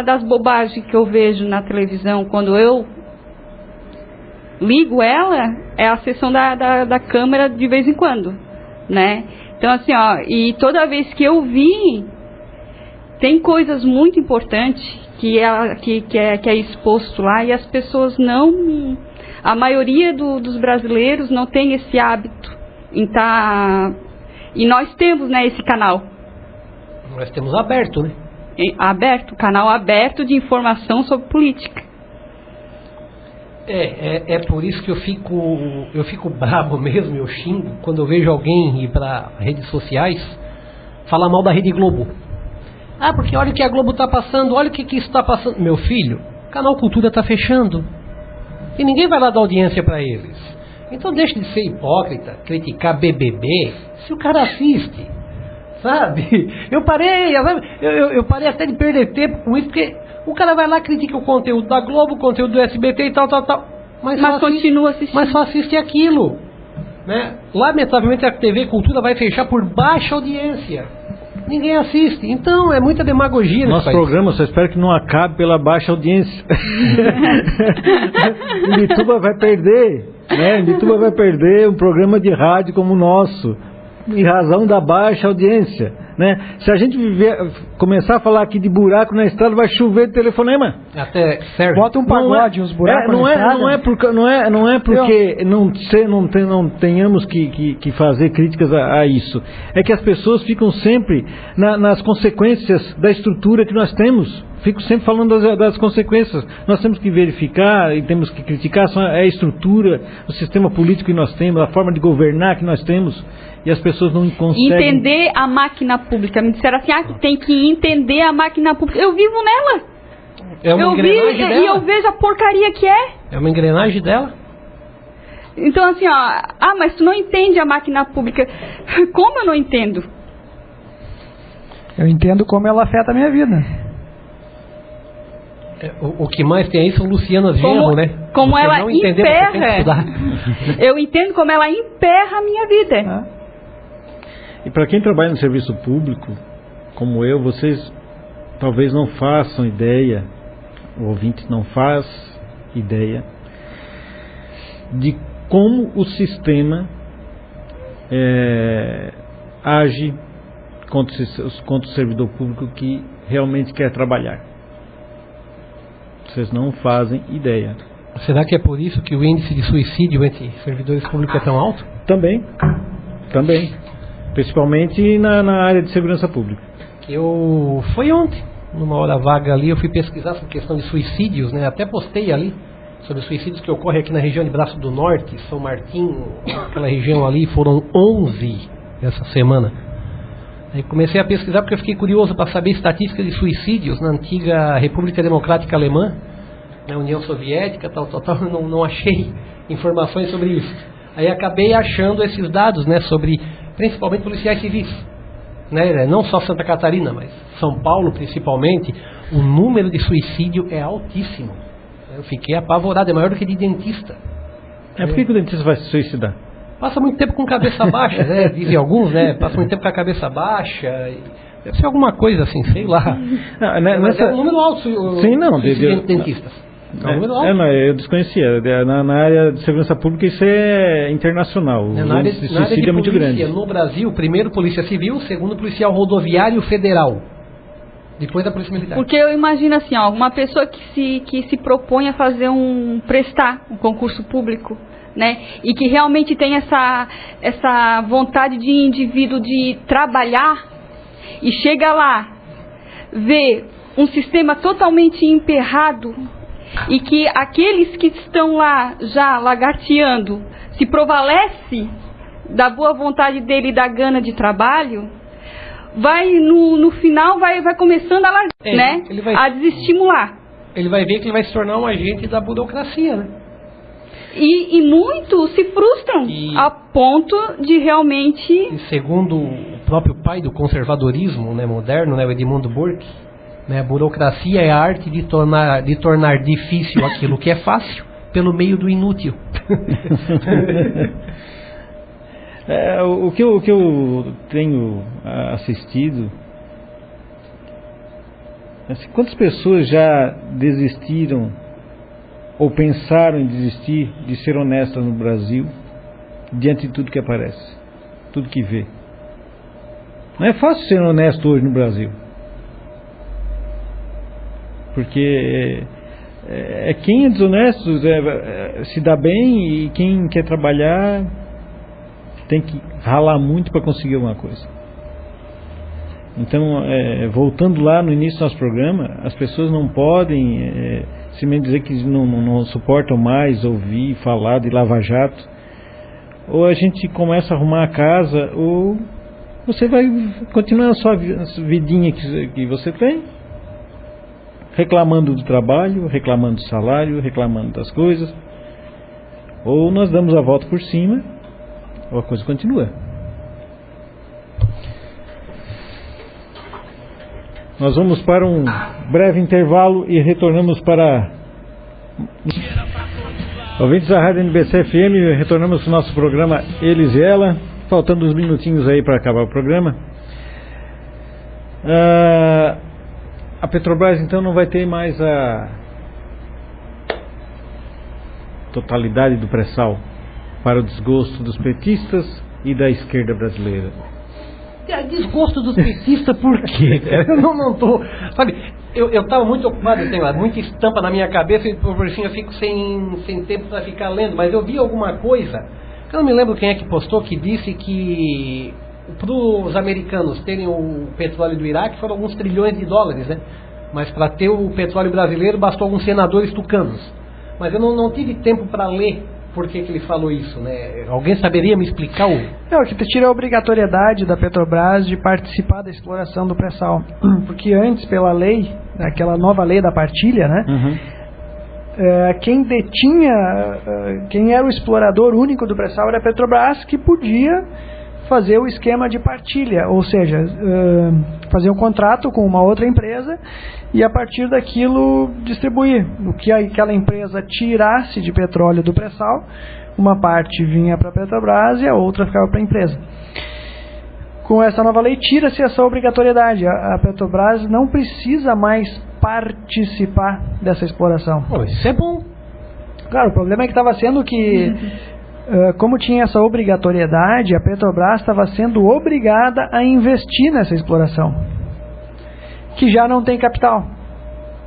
das bobagens que eu vejo na televisão quando eu ligo ela é a sessão da Câmara de vez em quando, né? Então, assim, ó, e toda vez que eu vi, tem coisas muito importantes que é exposto lá, e as pessoas não, a maioria dos brasileiros não tem esse hábito em e nós temos, né, esse canal. Nós temos aberto, né? Canal aberto de informação sobre política. É por isso que eu fico brabo mesmo, eu xingo quando eu vejo alguém ir para redes sociais falar mal da Rede Globo. Porque olha o que a Globo está passando, olha o que isso está passando. Meu filho, o Canal Cultura está fechando e ninguém vai lá dar audiência para eles. Então deixe de ser hipócrita, criticar BBB, se o cara assiste. Sabe? Eu parei até de perder tempo com isso, porque o cara vai lá, critica o conteúdo da Globo, o conteúdo do SBT e tal. Mas continua assistindo. Mas só assiste aquilo, né? Lamentavelmente a TV Cultura vai fechar por baixa audiência. Ninguém assiste. Então é muita demagogia. Nosso programa, só espero que não acabe pela baixa audiência. Imbituba vai perder, né? Imbituba vai perder um programa de rádio como o nosso, em razão da baixa audiência, né? Se a gente começar a falar aqui de buraco na estrada, vai chover de telefonema. Até serve. Bota um pagode, uns buracos na estrada. Não é porque não tenhamos que fazer críticas a isso. É que as pessoas ficam sempre nas consequências da estrutura que nós temos. Fico sempre falando das consequências. Nós temos que verificar e temos que criticar a estrutura, o sistema político que nós temos, a forma de governar que nós temos. E as pessoas não conseguem entender a máquina pública. Me disseram assim, que tem que entender a máquina pública. Eu vivo nela. É uma engrenagem dela. E eu vejo a porcaria que é. É uma engrenagem dela. Então, assim, mas tu não entende a máquina pública. Como eu não entendo? Eu entendo como ela afeta a minha vida. O que mais tem aí são Lucianas Genro, né? Como você ela não entendeu, você tem que estudar. Eu entendo como ela emperra a minha vida. E para quem trabalha no serviço público, como eu, vocês talvez não façam ideia, o ouvinte não faz ideia de como o sistema age contra o servidor público que realmente quer trabalhar. Vocês não fazem ideia. Será que é por isso que o índice de suicídio entre servidores públicos é tão alto? Também. Principalmente na área de segurança pública. Foi ontem, numa hora vaga ali, eu fui pesquisar sobre questão de suicídios, né? Até postei ali sobre os suicídios que ocorrem aqui na região de Braço do Norte, São Martinho, aquela região ali, foram 11 essa semana. Aí comecei a pesquisar porque eu fiquei curioso para saber estatísticas de suicídios na antiga República Democrática Alemã, na União Soviética, tal, não achei informações sobre isso. Aí acabei achando esses dados, né, sobre principalmente policiais civis, né, não só Santa Catarina, mas São Paulo principalmente, o número de suicídio é altíssimo. Eu fiquei apavorado, é maior do que de dentista. Por que o dentista vai se suicidar? Passa muito tempo com cabeça baixa, né? Dizem alguns, né? Passa muito tempo com a cabeça baixa. Deve ser alguma coisa assim, sei lá. Mas é um número alto. Sim, não. Dentistas. É um número alto. Eu desconhecia. Na área de segurança pública isso é internacional. O índice de suicídio é muito grande. No Brasil, primeiro Polícia Civil, segundo Policial Rodoviário Federal. Depois da Polícia Militar. Porque eu imagino assim, uma pessoa que se propõe a fazer prestar um concurso público, né? E que realmente tem essa vontade de indivíduo de trabalhar e chega lá, vê um sistema totalmente emperrado e que aqueles que estão lá já lagarteando se prevalece da boa vontade dele e da gana de trabalho, vai no final vai começando a largar, né? A desestimular. Ele vai ver que ele vai se tornar um agente da burocracia, né? E muitos se frustram a ponto de realmente... E segundo o próprio pai do conservadorismo, né, moderno, né, o Edmundo Burke, né, a burocracia é a arte de tornar difícil aquilo que é fácil pelo meio do inútil. O que eu tenho assistido, assim, quantas pessoas já desistiram ou pensaram em desistir de ser honestas no Brasil diante de tudo que aparece, tudo que vê? Não é fácil ser honesto hoje no Brasil, porque quem é desonesto se dá bem, e quem quer trabalhar tem que ralar muito para conseguir alguma coisa. Então, voltando lá no início do nosso programa, as pessoas não podem simplesmente dizer que não suportam mais ouvir falar de Lava Jato. Ou a gente começa a arrumar a casa, ou você vai continuar a sua vidinha que você tem, reclamando do trabalho, reclamando do salário, reclamando das coisas. Ou nós damos a volta por cima, ou a coisa continua. Nós vamos para um breve intervalo e retornamos para... Ouvintes da Rádio NBC FM, retornamos para o nosso programa Eles e Ela. Faltando uns minutinhos aí para acabar o programa. A Petrobras então não vai ter mais a totalidade do pré-sal, para o desgosto dos petistas e da esquerda brasileira. Desgosto dos petistas por quê? Eu não tô... Sabe, eu estava muito ocupado, eu tenho muita estampa na minha cabeça e por assim eu fico sem tempo para ficar lendo, mas eu vi alguma coisa, eu não me lembro quem é que postou, que disse que para os americanos terem o petróleo do Iraque foram alguns trilhões de dólares, né? Mas para ter o petróleo brasileiro bastou alguns senadores tucanos. Mas eu não tive tempo para ler por que ele falou isso, né? Alguém saberia me explicar Não, que tira a obrigatoriedade da Petrobras de participar da exploração do pré-sal. Porque antes, pela lei, aquela nova lei da partilha, né? Quem detinha, quem era o explorador único do pré-sal era a Petrobras, que podia fazer o esquema de partilha, ou seja, fazer um contrato com uma outra empresa e a partir daquilo distribuir. O que aquela empresa tirasse de petróleo do pré-sal, uma parte vinha para a Petrobras e a outra ficava para a empresa. Com essa nova lei, tira-se essa obrigatoriedade. A Petrobras não precisa mais participar dessa exploração. Isso é bom. Claro, o problema é que estava sendo que, como tinha essa obrigatoriedade, a Petrobras estava sendo obrigada a investir nessa exploração, que já não tem capital.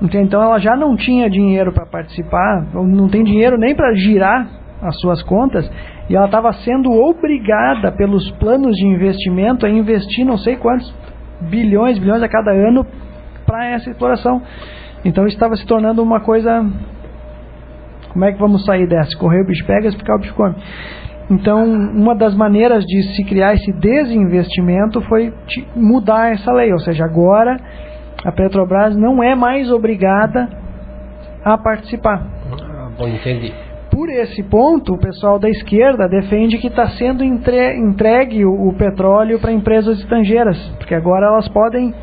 Então ela já não tinha dinheiro para participar, não tem dinheiro nem para girar as suas contas, e ela estava sendo obrigada pelos planos de investimento a investir não sei quantos bilhões a cada ano para essa exploração. Então estava se tornando uma coisa... Como é que vamos sair dessa? Correr o bicho pega, ficar o bicho come. Então, uma das maneiras de se criar esse desinvestimento foi mudar essa lei, ou seja, agora a Petrobras não é mais obrigada a participar. Bom, entendi. Por esse ponto, o pessoal da esquerda defende que está sendo entregue o petróleo para empresas estrangeiras, porque agora elas podem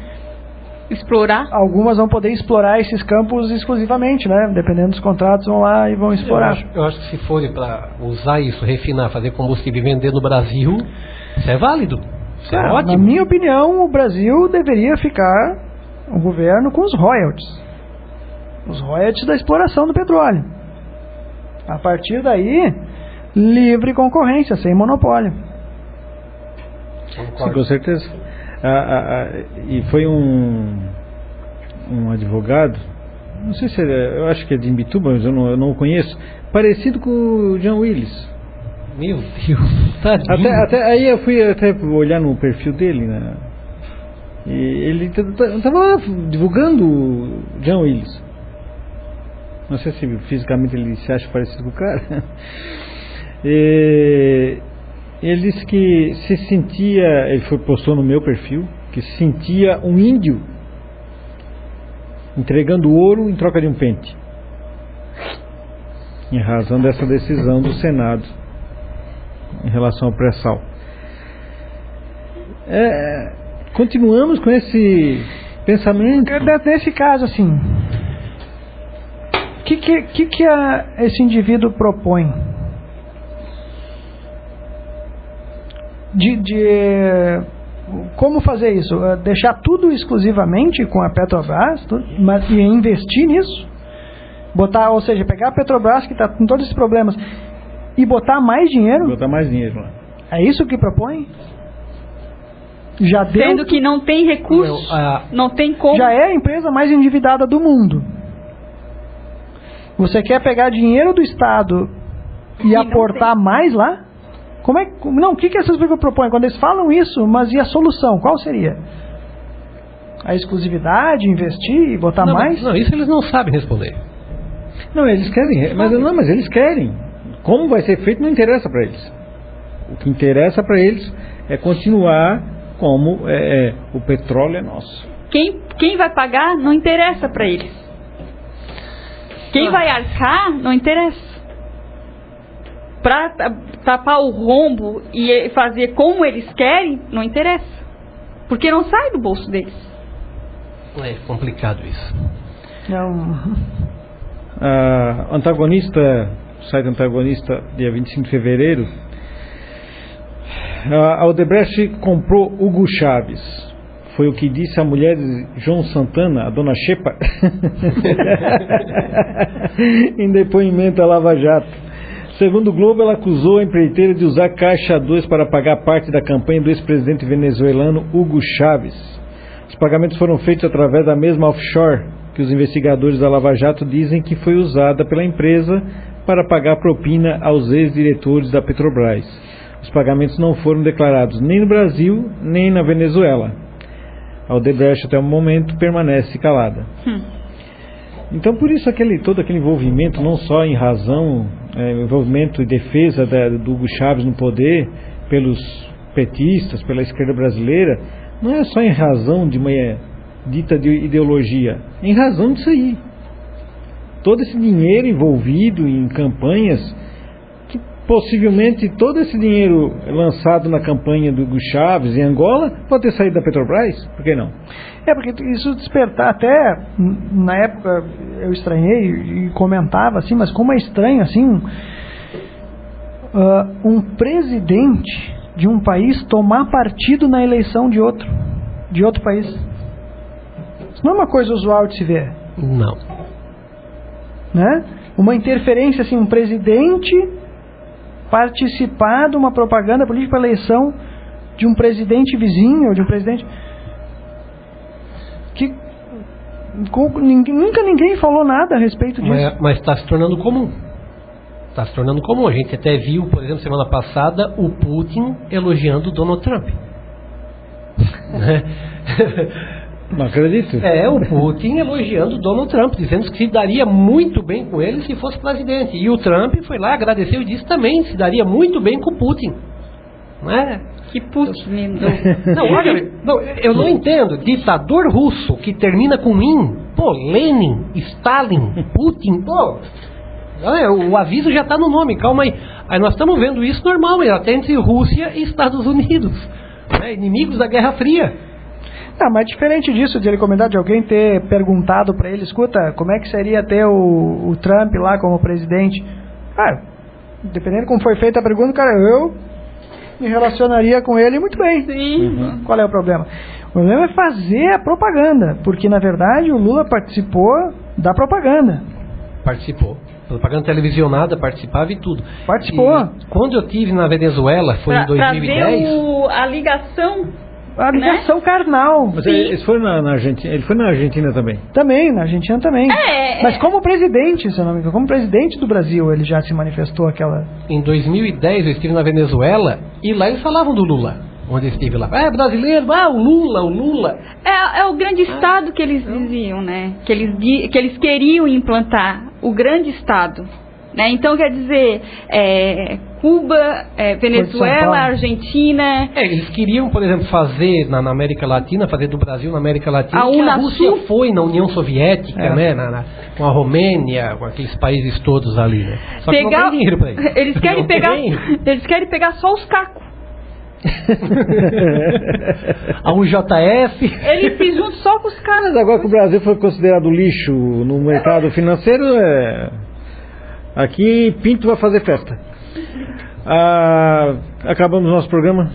explorar. Algumas vão poder explorar esses campos exclusivamente, né? Dependendo dos contratos, vão lá e vão explorar. Eu acho que se forem para usar isso, refinar, fazer combustível e vender no Brasil, isso é válido. Isso é ótimo. Na minha opinião, o Brasil deveria ficar, o governo, com os royalties. Os royalties da exploração do petróleo. A partir daí, livre concorrência, sem monopólio. Sim, com certeza. E foi um advogado, não sei se eu acho que é de Imbituba, mas eu não o conheço, parecido com o John Willis. Meu Deus, tadinho. Aí eu fui até olhar no perfil dele, né? E ele estava lá divulgando o John Willis. Não sei se fisicamente ele se acha parecido com o cara. Ele disse que se sentia, ele postou no meu perfil, que se sentia um índio entregando ouro em troca de um pente, em razão dessa decisão do Senado em relação ao pré-sal. Continuamos com esse pensamento. Nesse caso, assim, o que esse indivíduo propõe? Como fazer isso? Deixar tudo exclusivamente com a Petrobras e investir nisso? Ou seja, pegar a Petrobras, que está com todos esses problemas, e botar mais dinheiro? Botar mais dinheiro lá. É isso que propõe? Já deu? Sendo que não tem recursos, não tem como. Já é a empresa mais endividada do mundo. Você quer pegar dinheiro do Estado e aportar mais lá? O que essas pessoas propõem? Quando eles falam isso, mas e a solução? Qual seria? A exclusividade, investir e botar mais? Não, isso eles não sabem responder. Não, eles querem, mas eles querem. Como vai ser feito não interessa para eles. O que interessa para eles é continuar como o petróleo é nosso. Quem vai pagar não interessa para eles. Quem vai arcar não interessa. Para tapar o rombo e fazer como eles querem, não interessa. Porque não sai do bolso deles. É complicado isso. Não. Site Antagonista, dia 25 de fevereiro, a Odebrecht comprou Hugo Chávez. Foi o que disse a mulher de João Santana, a dona Xepa, em depoimento à Lava Jato. Segundo o Globo, ela acusou a empreiteira de usar Caixa 2 para pagar parte da campanha do ex-presidente venezuelano Hugo Chávez. Os pagamentos foram feitos através da mesma offshore que os investigadores da Lava Jato dizem que foi usada pela empresa para pagar propina aos ex-diretores da Petrobras. Os pagamentos não foram declarados nem no Brasil, nem na Venezuela. A Odebrecht, até o momento, permanece calada. Então, por isso, todo aquele envolvimento, não só em razão, envolvimento e defesa do Hugo Chávez no poder, pelos petistas, pela esquerda brasileira, não é só em razão de uma dita de ideologia, é em razão disso aí. Todo esse dinheiro envolvido em campanhas que possivelmente todo esse dinheiro lançado na campanha do Hugo Chávez em Angola pode ter saído da Petrobras? Por que não? Porque isso despertar, até na época eu estranhei e comentava assim, mas como é estranho assim um presidente de um país tomar partido na eleição de outro país. Isso não é uma coisa usual de se ver. Não. Né? Uma interferência assim, um presidente participar de uma propaganda política para a eleição de um presidente vizinho, ou de um presidente que nunca ninguém falou nada a respeito disso. Mas está se tornando comum. Está se tornando comum. A gente até viu, por exemplo, semana passada, o Putin elogiando o Donald Trump. Não acredito. O Putin elogiando o Donald Trump, dizendo que se daria muito bem com ele se fosse presidente. E o Trump foi lá, agradeceu e disse também se daria muito bem com o Putin. Não é? Que Putin. Não, olha, eu não entendo. Ditador russo que termina com in, pô, Lenin, Stalin, Putin, pô. O aviso já está no nome, calma aí. Aí nós estamos vendo isso normal, até entre Rússia e Estados Unidos. Inimigos da Guerra Fria. Mas diferente disso, de ele comentar, de alguém ter perguntado para ele, escuta, como é que seria ter o Trump lá como presidente? Dependendo de como foi feita a pergunta, cara, eu me relacionaria com ele muito bem. Sim. Qual é o problema? O problema é fazer a propaganda, porque na verdade o Lula participou da propaganda. Participou. Propaganda televisionada, participava e tudo. Participou. E quando eu estive na Venezuela, foi em 2010. Pra ver a ligação. A ligação carnal. Mas ele foi na Argentina. Ele foi na Argentina também. Também, na Argentina também. Mas como presidente, se não me engano, como presidente do Brasil, ele já se manifestou aquela. Em 2010 eu estive na Venezuela e lá eles falavam do Lula. Onde eu estive lá. Brasileiro, o Lula. É o grande Estado que eles diziam, né? Que eles queriam implantar. O grande Estado. Né? Então, quer dizer, Cuba, Venezuela, Argentina... eles queriam, por exemplo, fazer na América Latina, fazer do Brasil na América Latina, a Rússia foi na União Soviética, né? Com a Romênia, com aqueles países todos ali, né? Só que não tem dinheiro para isso. Eles querem pegar só os cacos. A UJF. Eles se juntam só com os caras. Mas agora que o Brasil foi considerado lixo no mercado financeiro, aqui Pinto vai fazer festa. Acabamos nosso programa.